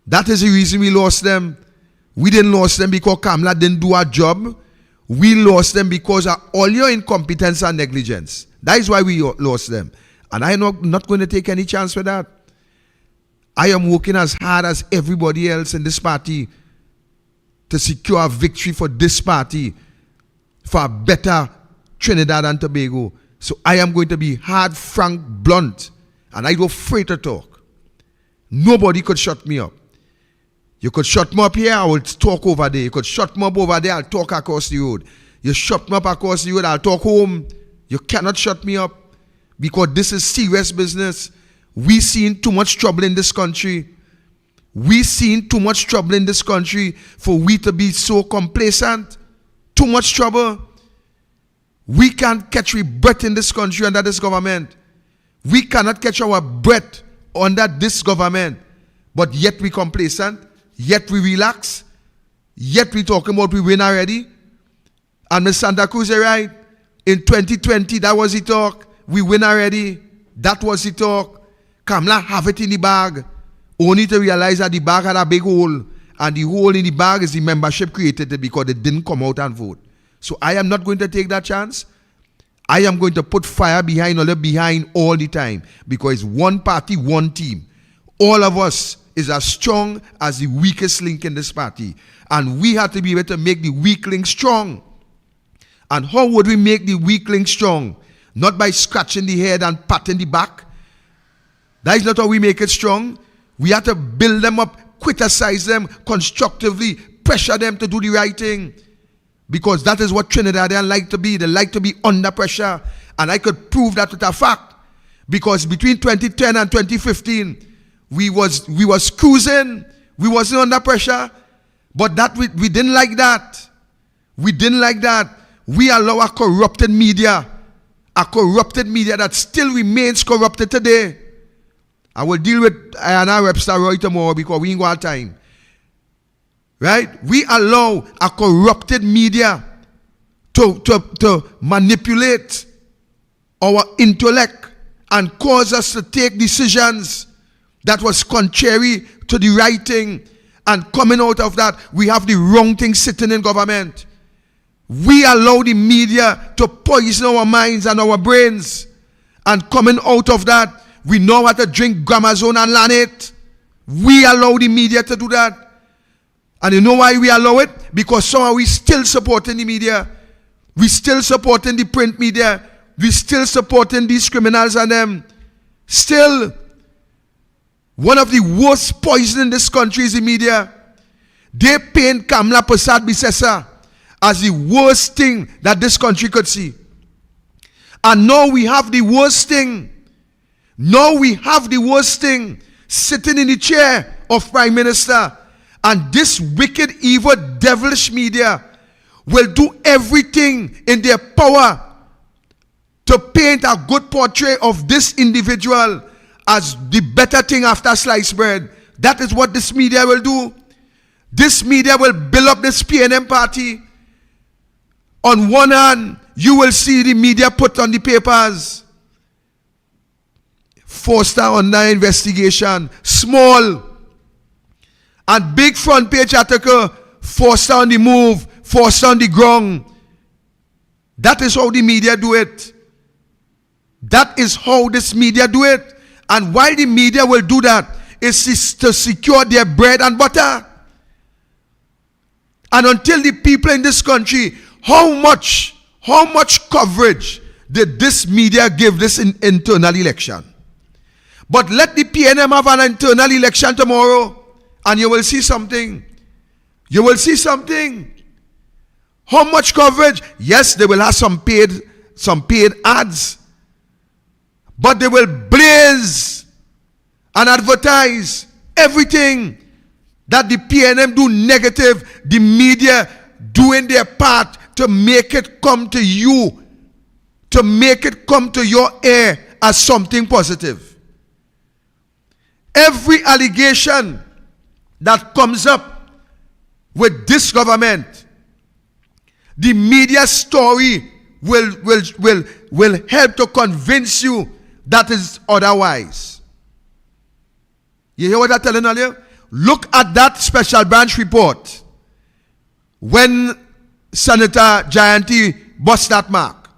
That is the reason we lost them. We didn't lose them because Kamala didn't do her job. We lost them because of all your incompetence and negligence. That is why we lost them. And I am not going to take any chance with that. I am working as hard as everybody else in this party to secure a victory for this party, for a better Trinidad and Tobago. So I am going to be hard, frank, blunt, and I don't afraid to talk. Nobody could shut me up. You could shut me up here, I will talk over there. You could shut me up over there, I'll talk across the road. You shut me up across the road, I'll talk home. You cannot shut me up because this is serious business. We seen too much trouble in this country. We seen too much trouble in this country for we to be so complacent. Too much trouble. We can't catch our breath in this country under this government. We cannot catch our breath under this government. But yet we complacent. Yet we relax. Yet we talking about we win already. And Ms. Santa Cruz is right. In 2020, that was the talk. We win already. That was the talk. Kamala have it in the bag. Only to realize that the bag had a big hole. And the hole in the bag is the membership created because they didn't come out and vote. So I am not going to take that chance. I am going to put fire behind all the time. Because it's one party, one team. All of us is as strong as the weakest link in this party. And we have to be able to make the weak link strong. And how would we make the weak link strong? Not by scratching the head and patting the back. That is not how we make it strong. We have to build them up, criticize them constructively, pressure them to do the right thing. Because that is what Trinidadians like to be. They like to be under pressure. And I could prove that with a fact. Because between 2010 and 2015, we was cruising. We wasn't under pressure. But that we didn't like that. We didn't like that. We allow a corrupted media that still remains corrupted today. I will deal with Ayana Webster Roy tomorrow because we ain't got time. Right? We allow a corrupted media to manipulate our intellect and cause us to take decisions that was contrary to the right thing. And coming out of that, we have the wrong thing sitting in government. We allow the media to poison our minds and our brains. And coming out of that, we know how to drink Gramazone and Lanet. We allow the media to do that. And you know why we allow it? Because somehow we still supporting the media. We still supporting the print media. We still supporting these criminals and them. Still, one of the worst poison in this country is the media. They paint Kamala Prasad Bisesa as the worst thing that this country could see. And now we have the worst thing. Now we have the worst thing sitting in the chair of Prime Minister. And this wicked, evil, devilish media will do everything in their power to paint a good portrait of this individual as the better thing after sliced bread. That is what this media will do. This media will build up this PNM party. On one hand, you will see the media put on the papers, Foster under investigation, small. And big front page article, forced on the move, forced on the ground. That is how the media do it. That is how this media do it. And why the media will do that is to secure their bread and butter. And until the people in this country, how much coverage did this media give this internal election? But let the PNM have an internal election tomorrow, and you will see something. You will see something. How much coverage? Yes, they will have some paid ads, but they will blaze and advertise everything that the PNM do negative, the media doing their part to make it come to you, to make it come to your ear as something positive. Every allegation that comes up with this government, the media story will help to convince you that is otherwise. You hear what I'm telling you? Look at that special branch report when Senator Jayanti bust that mark.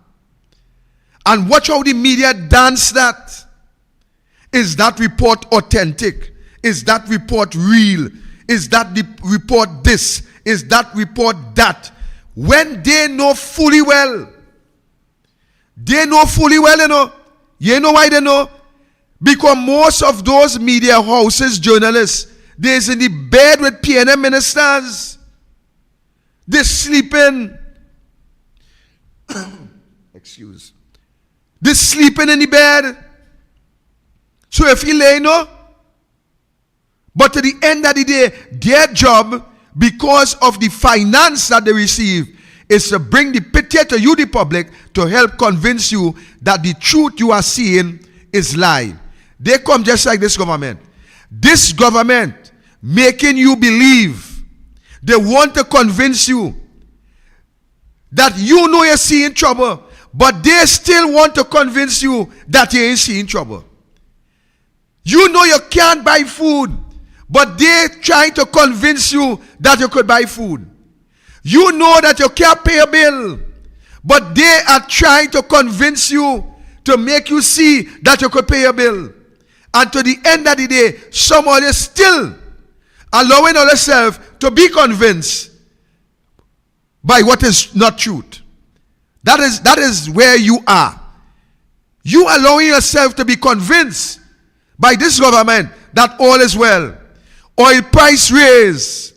And watch how the media dance that. Is that report authentic? Is that report real? Is that the report this? Is that report that? When they know fully well, you know. You know why they know? Because most of those media houses, journalists, they're in the bed with PNM ministers. They're sleeping. They're sleeping in the bed. So if you lay, no. But at the end of the day, their job, because of the finance that they receive, is to bring the picture to you, the public, to help convince you that the truth you are seeing is lie. They come just like this government. This government making you believe. They want to convince you that you know you're seeing trouble, but they still want to convince you that you ain't seeing trouble. You know you can't buy food, but they're trying to convince you that you could buy food. You know that you can't pay a bill, but they are trying to convince you to make you see that you could pay a bill. And to the end of the day, somebody is still allowing yourself to be convinced by what is not truth. That is where you are. You allowing yourself to be convinced by this government that all is well. Oil price raise.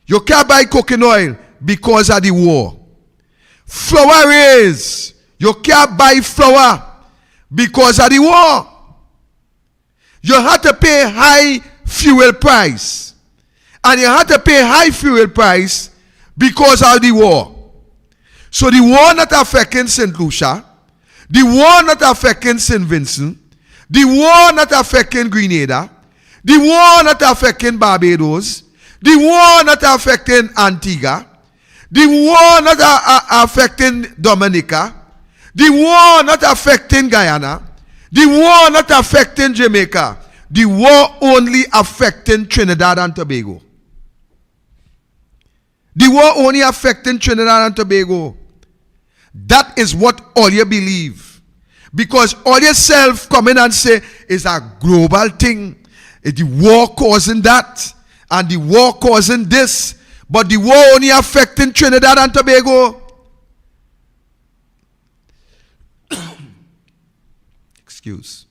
You can't buy coconut oil because of the war. Flour raise. You can't buy flour because of the war. You had to pay high fuel price. And you had to pay high fuel price because of the war. So the war not affecting St. Lucia, the war not affecting St. Vincent, the war not affecting Grenada, the war not affecting Barbados, the war not affecting Antigua, the war not affecting Dominica, the war not affecting Guyana, the war not affecting Jamaica, the war only affecting Trinidad and Tobago. The war only affecting Trinidad and Tobago. That is what all you believe. Because all yourself come in and say it's a global thing. It's the war causing that. And the war causing this. But the war only affecting Trinidad and Tobago. Excuse.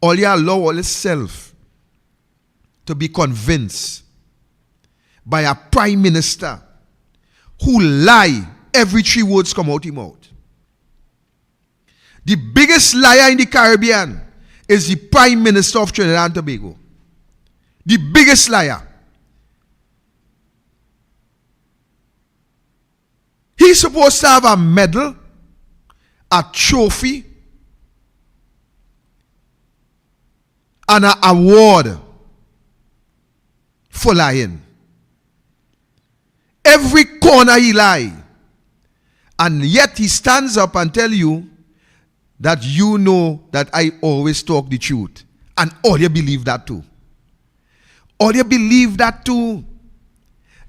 All you allow all yourself to be convinced by a prime minister who lie every 3 words come out his mouth. The biggest liar in the Caribbean is the Prime Minister of Trinidad and Tobago. The biggest liar. He's supposed to have a medal, a trophy, and an award for lying. Every corner he lie. And yet he stands up and tell you that you know that I always talk the truth. And all you believe that too. Or you believe that too?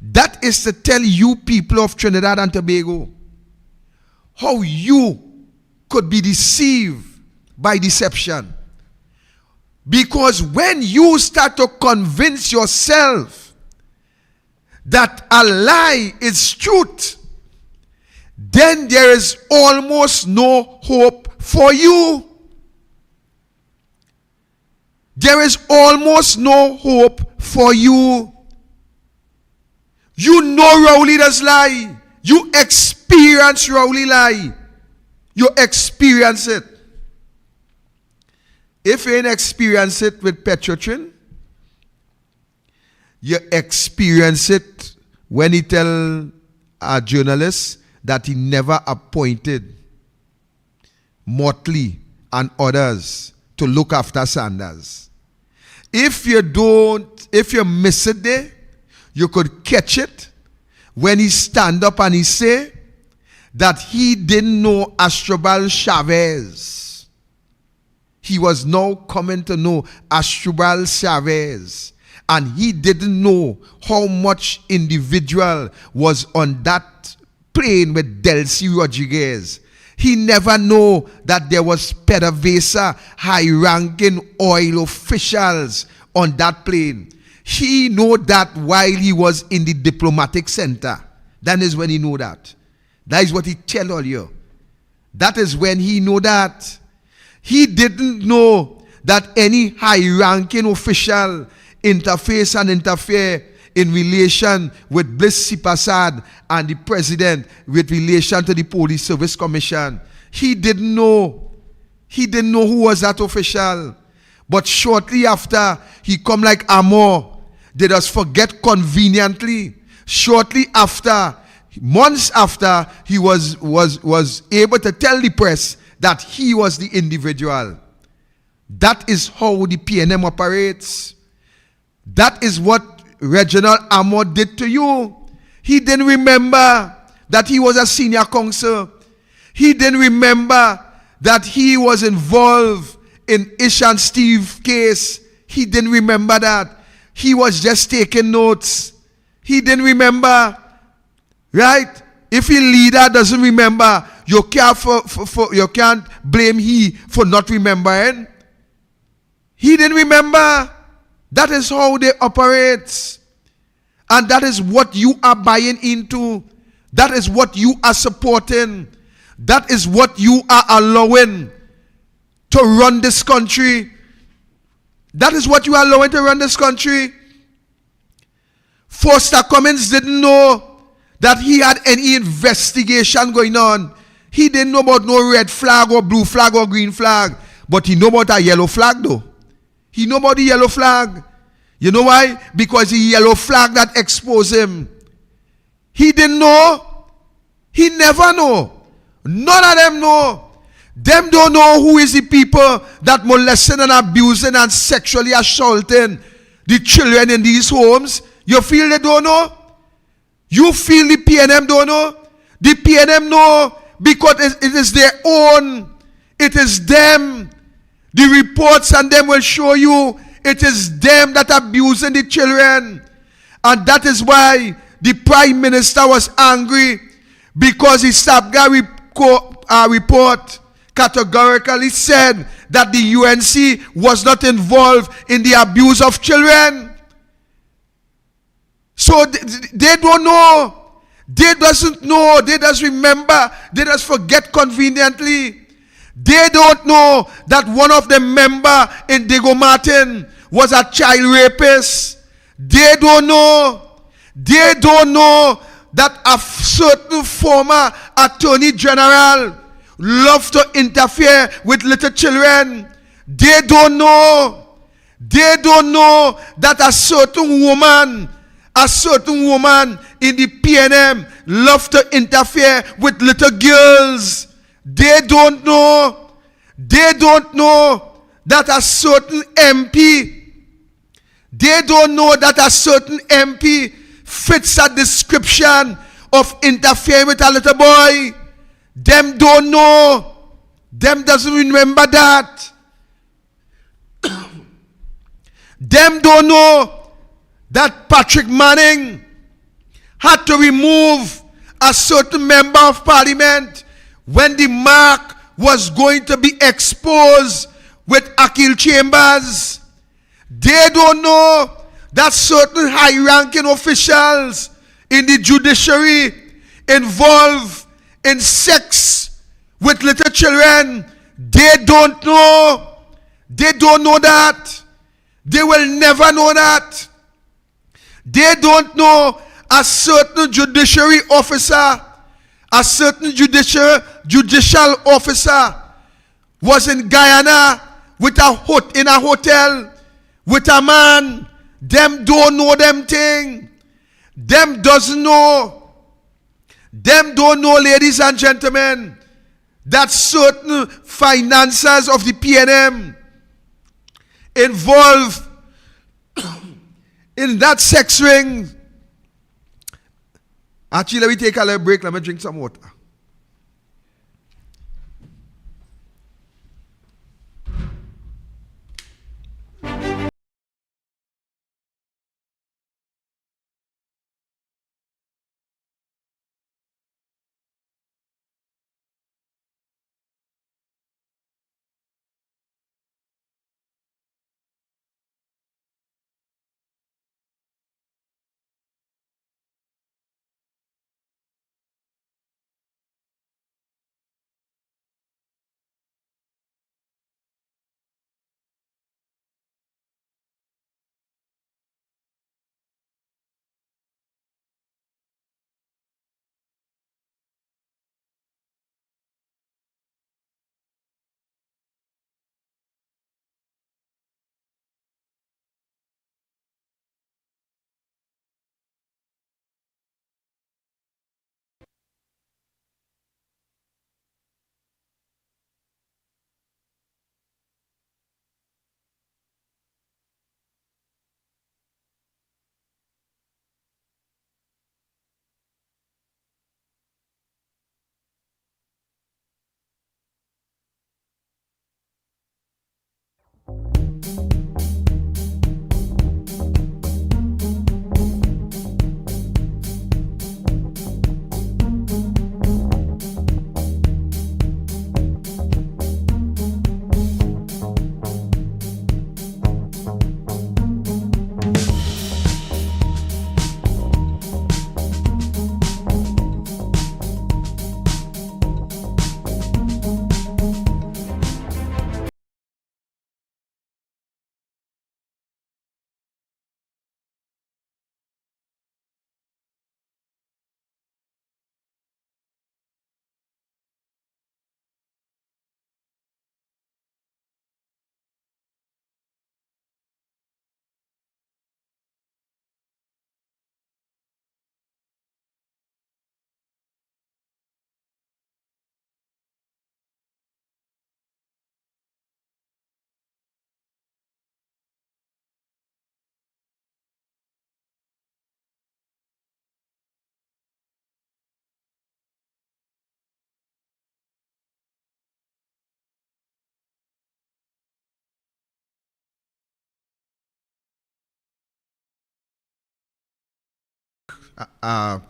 That is to tell you people of Trinidad and Tobago how you could be deceived by deception. Because when you start to convince yourself that a lie is truth, then there is almost no hope for you. There is almost no hope for you. You know Rowley does lie. You experience Rowley lie. You experience it. If you ain't experience it with Petrotrin, you experience it when he tell a journalist that he never appointed Motley and others to look after Sanders. If you miss it there, you could catch it when he stand up and he say that he didn't know Astrobal Chavez. He was now coming to know Astrobal Chavez. And he didn't know how much individual was on that plane with Delcy Rodriguez. He never know that there was PDVSA high-ranking oil officials on that plane. He know that while he was in the diplomatic center. That is when he know that. That is what he tell all you. That is when he know that. He didn't know that any high-ranking official interface and interfere in relation with Bliss Sipasad and the president with relation to the Police Service Commission. He didn't know. He didn't know who was that official. But shortly after, he come like Amor. They just forget conveniently. Shortly after, months after, he was able to tell the press that he was the individual. That is how the PNM operates. That is what Reginald Amor did to you. He didn't remember that he was a senior counsel. He didn't remember that he was involved in Ish and Steve case. He didn't remember that. He was just taking notes. He didn't remember. Right? If a leader doesn't remember, you can't blame he for not remembering. He didn't remember. That is how they operate. And that is what you are buying into. That is what you are supporting. That is what you are allowing to run this country. That is what you are allowing to run this country. Foster Cummins didn't know that he had any investigation going on. He didn't know about no red flag or blue flag or green flag. But he know about a yellow flag though. He know about the yellow flag. You know why? Because the yellow flag that exposed him. He didn't know. He never know. None of them know. Them don't know who is the people that molesting and abusing and sexually assaulting the children in these homes. You feel they don't know? You feel the PNM don't know? The PNM know because it is their own. It is them. The reports and them will show you it is them that are abusing the children. And that is why the Prime Minister was angry because the SAPGA report categorically said that the UNC was not involved in the abuse of children. So they don't know. They doesn't know. They just remember. They just forget conveniently. They don't know that one of the member in Diego Martin was a child rapist. They don't know. They don't know that a certain former attorney general loved to interfere with little children. They don't know. They don't know that a certain woman in the PNM loved to interfere with little girls. They don't know. They don't know that a certain MP, they don't know that a certain MP fits a description of interfering with a little boy. Them don't know. Them doesn't remember that. Them don't know that Patrick Manning had to remove a certain member of parliament when the mark was going to be exposed with Akil Chambers. They don't know that certain high-ranking officials in the judiciary involved in sex with little children. They don't know. They don't know that. They will never know that. They don't know a certain judiciary officer, a certain judicial officer was in Guyana with in a hotel with a man. Them don't know them thing. Them doesn't know. Them don't know, ladies and gentlemen, that certain finances of the PNM involved in that sex ring. Actually, let me take a little break. Let me drink some water.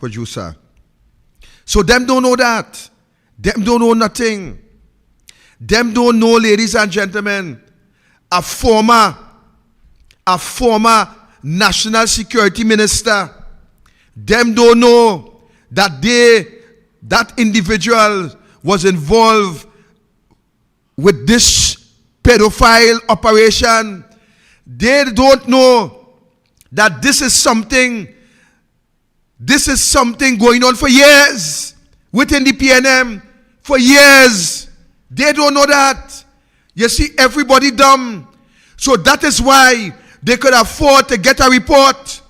Producer. So them don't know that. Them don't know nothing. Them don't know, ladies and gentlemen, a former national security minister. Them don't know that that individual was involved with this pedophile operation. They don't know that this is something going on for years within the PNM. For years. They don't know that. You see, everybody dumb. So that is why they could afford to get a report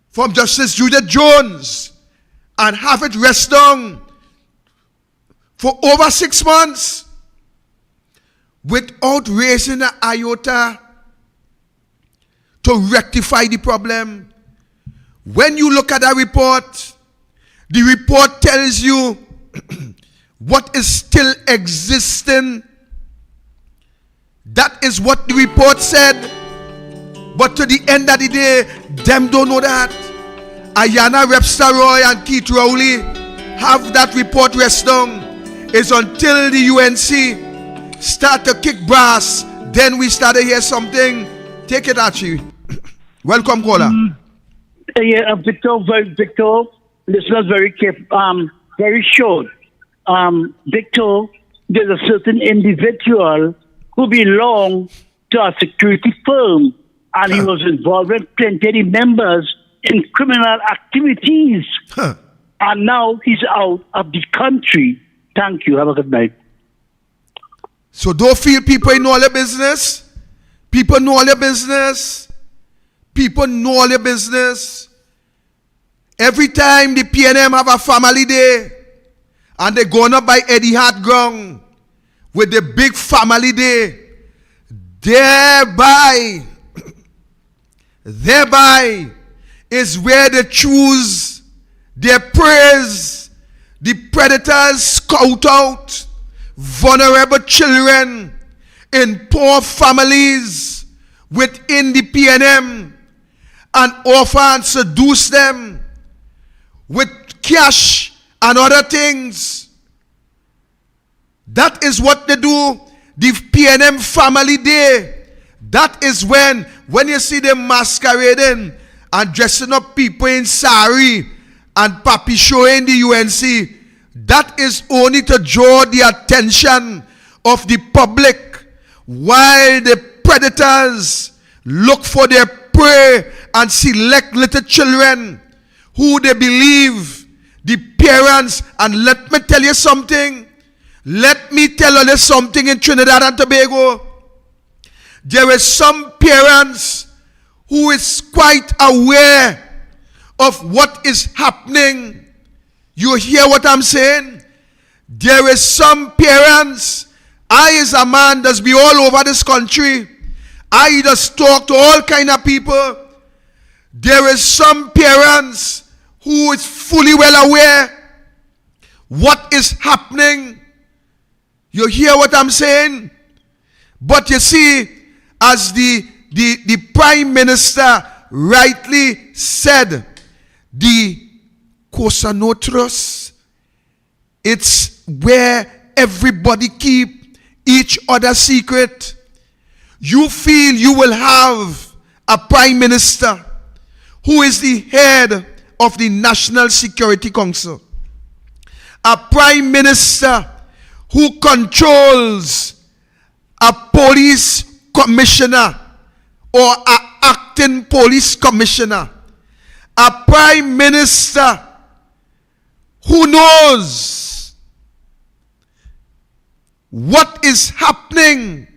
from Justice Judith Jones and have it rest down for over 6 months without raising an iota to rectify the problem. When you look at that report, the report tells you what is still existing. That is what the report said. But to the end of the day, them don't know that. Ayana Webster Roy and Keith Rowley have that report rest down. It's until the UNC start to kick brass, then we start to hear something. Take it, Archie. Welcome, caller. Victor, listeners, very short. Victor, there's a certain individual who belonged to a security firm, and he was involved with plenty of members in criminal activities. And now he's out of the country. Thank you. Have a good night. So don't feel people know all your business. People know all your business. People know all your business. Every time the PNM have a family day, and they gonna by Eddie Hart ground with the big family day, thereby is where they choose their praise. The predators scout out vulnerable children in poor families within the PNM and offer and seduce them with cash and other things. That is what they do. The PNM family day. That is when you see them masquerading and dressing up people in sari and papi showing the UNC, that is only to draw the attention of the public while the predators look for their prey and select little children who they believe the parents. And let me tell you something. Let me tell you something in Trinidad and Tobago. There is some parents who is quite aware of what is happening. You hear what I'm saying? There is some parents. I as a man does be all over this country. I just talk to all kind of people. There is some parents who is fully well aware what is happening. You hear what I'm saying? But you see, as the Prime Minister rightly said, the Cosa Nostra, it's where everybody keep each other's secret. You feel you will have a Prime Minister who is the head of the National Security Council, a Prime Minister who controls a police commissioner or an acting police commissioner, a Prime Minister who knows what is happening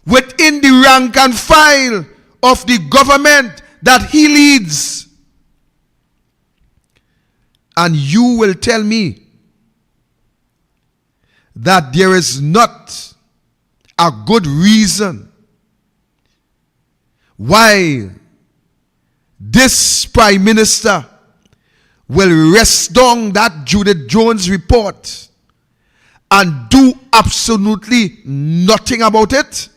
within the rank and file of the government that he leads. And you will tell me that there is not a good reason why this Prime Minister will rest on that Judith Jones report and do absolutely nothing about it.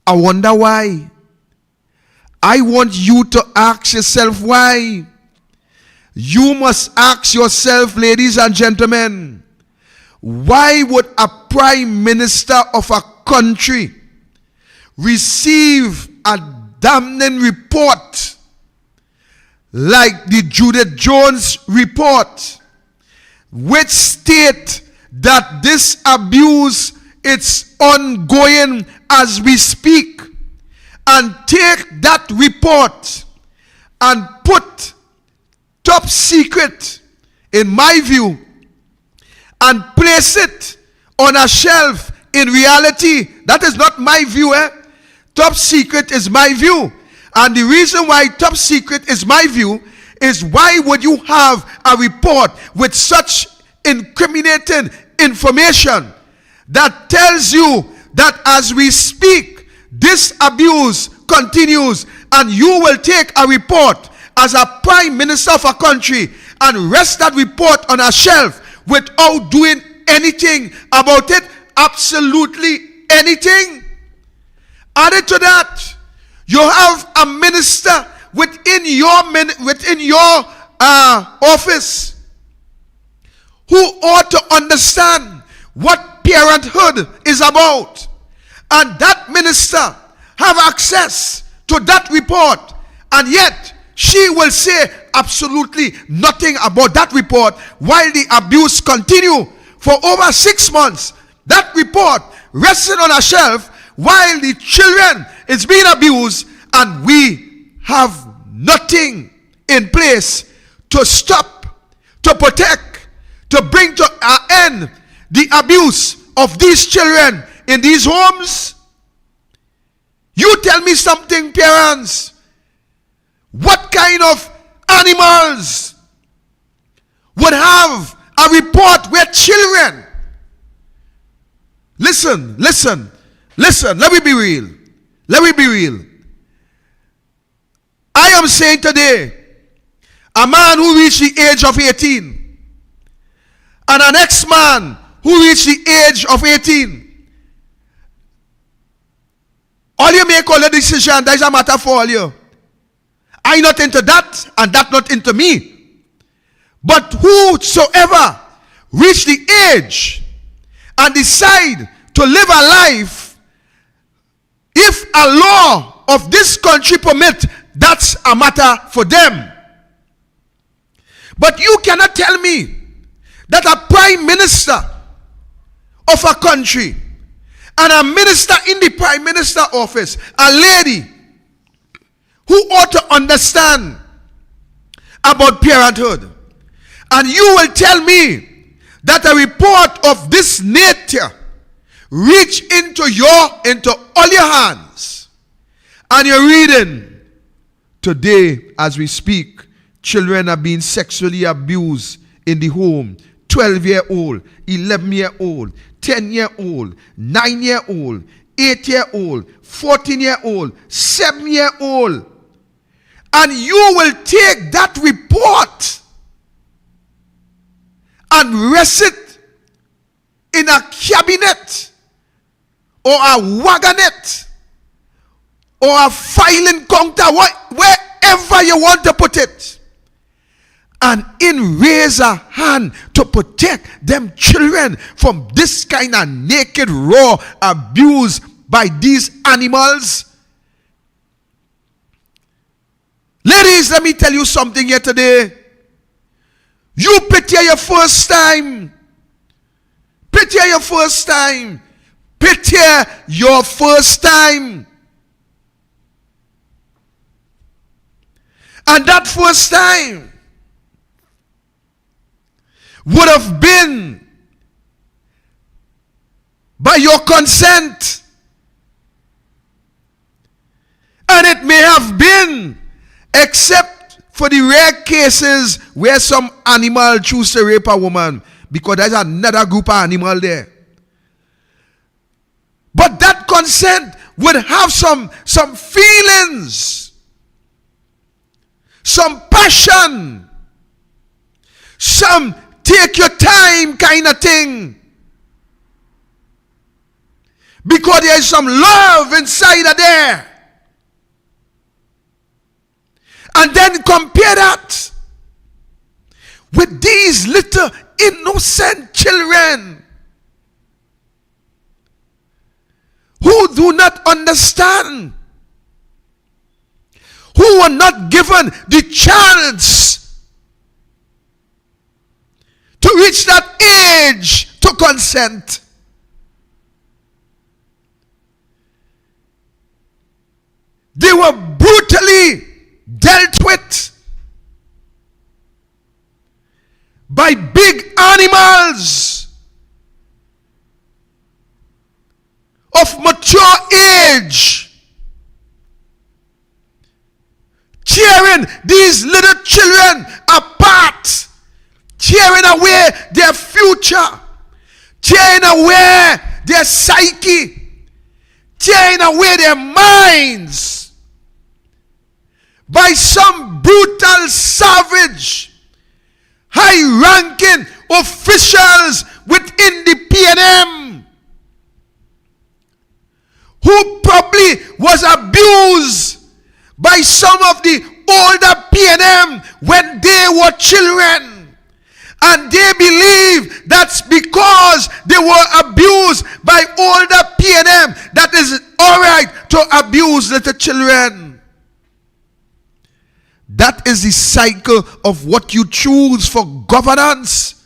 I wonder why. I want you to ask yourself why. You must ask yourself, ladies and gentlemen, why would a Prime Minister of a country receive a damning report like the Judith Jones report, which state that this abuse is ongoing as we speak, and take that report and put top secret, in my view, and place it on a shelf? In reality, that is not my view. Top secret is my view. And the reason why top secret is my view is, why would you have a report with such incriminating information that tells you that as we speak, this abuse continues, and you will take a report as a Prime Minister of a country and rest that report on a shelf without doing anything about it? Absolutely anything. Added to that, You have a minister within your office who ought to understand what parenthood is about. And that minister have access to that report, and yet she will say absolutely nothing about that report while the abuse continue for over 6 months. That report resting on a shelf while the children is being abused, and we have nothing in place to stop, to protect, to bring to an end the abuse of these children in these homes. You tell me something, parents. What kind of animals would have a report where children... Listen, let me be real. I am saying today, a man who reached the age of 18 and an ex-man who reached the age of 18, all you make all the decision, that is a matter for all you. I not into that, and that not into me. But whosoever reach the age and decide to live a life, if a law of this country permit, that's a matter for them. But you cannot tell me that a prime minister of a country and a minister in the prime minister office, a lady who ought to understand about parenthood, and you will tell me that a report of this nature reach into all your hands, and you're reading today as we speak, children are being sexually abused in the home. 12-year-old, 11-year-old, 10-year-old, 9-year-old, 8-year-old, 14-year-old, 7-year-old. And you will take that report and rest it in a cabinet or a wagonette or a filing counter, wherever you want to put it, and raise a hand to protect them children from this kind of naked, raw abuse by these animals. Ladies, let me tell you something here today. You pity your first time. Pity your first time. Pity your first time. And that first time would have been by your consent. And it may have been, except for the rare cases where some animal choose to rape a woman, because there's another group of animal there. But that consent would have some feelings, some passion, some take your time kind of thing, because there is some love inside of there. And then compare that with these little innocent children who do not understand, who were not given the chance to reach that age to consent. They were brutally dealt with by big animals of mature age, tearing these little children apart, tearing away their future, tearing away their psyche, tearing away their minds by some brutal, savage, high-ranking officials within the PNM who probably was abused by some of the older P&M when they were children. And they believe that's because they were abused by older P&M that is alright to abuse little children. That is the cycle of what you choose for governance.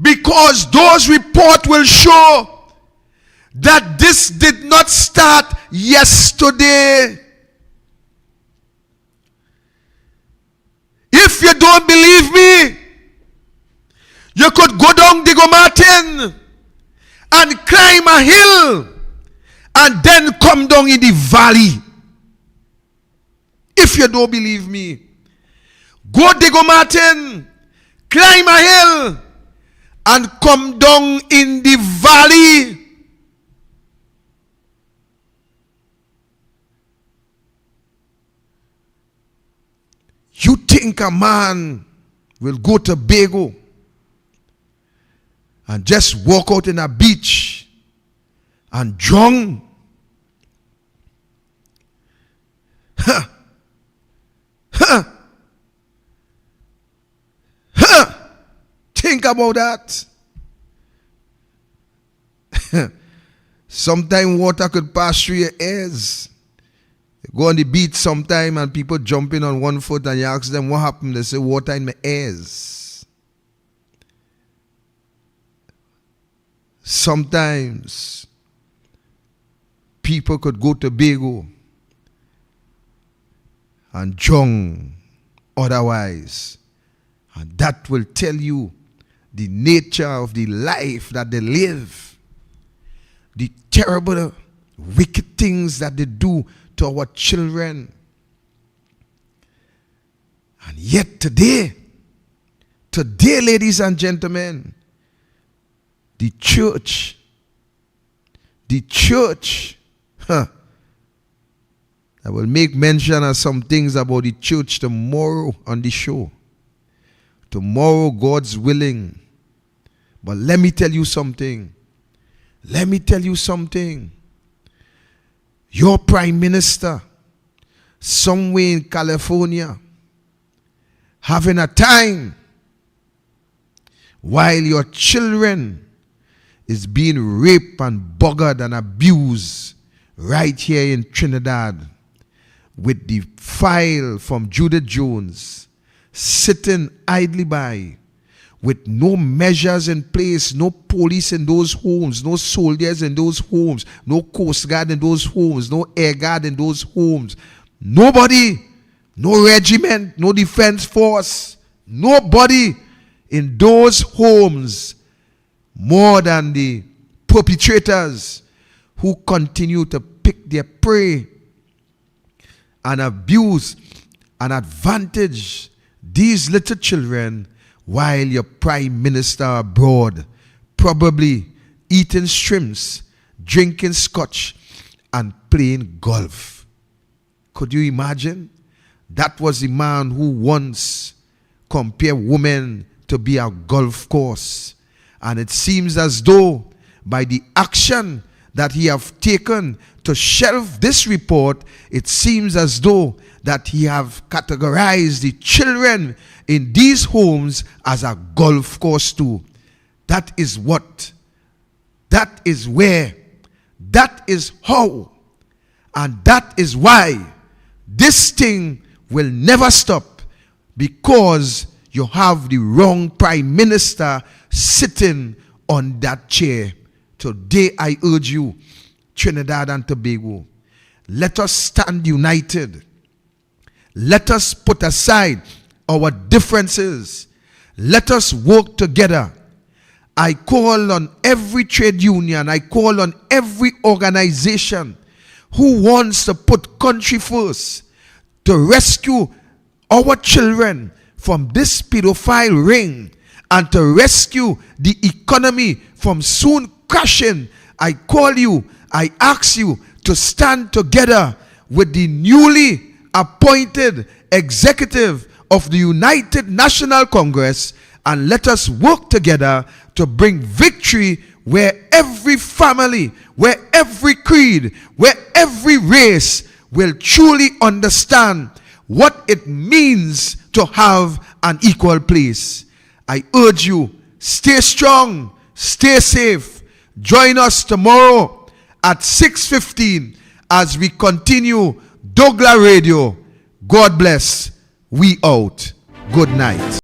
Because those reports will show that this did not start yesterday. If you don't believe me, you could go down Diego Martin and climb a hill and then come down in the valley. If you don't believe me, go Diego Martin, climb a hill and come down in the valley. You think a man will go to Bago and just walk out in a beach and drown? Huh. Huh. Huh. Think about that. Sometimes water could pass through your ears. Go on the beach sometime and people jumping on one foot and you ask them what happened. They say water in my ears. Sometimes people could go to Bago and drown otherwise. And that will tell you the nature of the life that they live. The terrible, wicked things that they do to our children. And yet today, ladies and gentlemen, the church, I will make mention of some things about the church tomorrow on the show. Tomorrow, God's willing. But let me tell you something. Your prime minister, somewhere in California, having a time while your children is being raped and buggered and abused right here in Trinidad, with the file from Judith Jones sitting idly by, with no measures in place, no police in those homes, no soldiers in those homes, no Coast Guard in those homes, no Air Guard in those homes, nobody, no regiment, no defense force, nobody in those homes more than the perpetrators who continue to pick their prey and abuse and advantage these little children, while your prime minister abroad probably eating shrimps, drinking scotch, and playing golf. Could you imagine? That was the man who once compared women to be a golf course. And it seems as though by the action that he have taken to shelve this report, it seems as though that he have categorized the children in these homes as a golf course too. That is what, that is where, that is how, and that is why this thing will never stop, because you have the wrong prime minister sitting on that chair. Today I urge you, Trinidad and Tobago, let us stand united. Let us put aside our differences. Let us work together. I call on every trade union, I call on every organization who wants to put country first to rescue our children from this pedophile ring and to rescue the economy from soon crashing. I call you, I ask you to stand together with the newly appointed executive of the United National Congress, and let us work together to bring victory where every family, where every creed, where every race will truly understand what it means to have an equal place. I urge you, stay strong, stay safe. Join us tomorrow at 6:15 as we continue douglAR Radio. God bless. We out. Good night.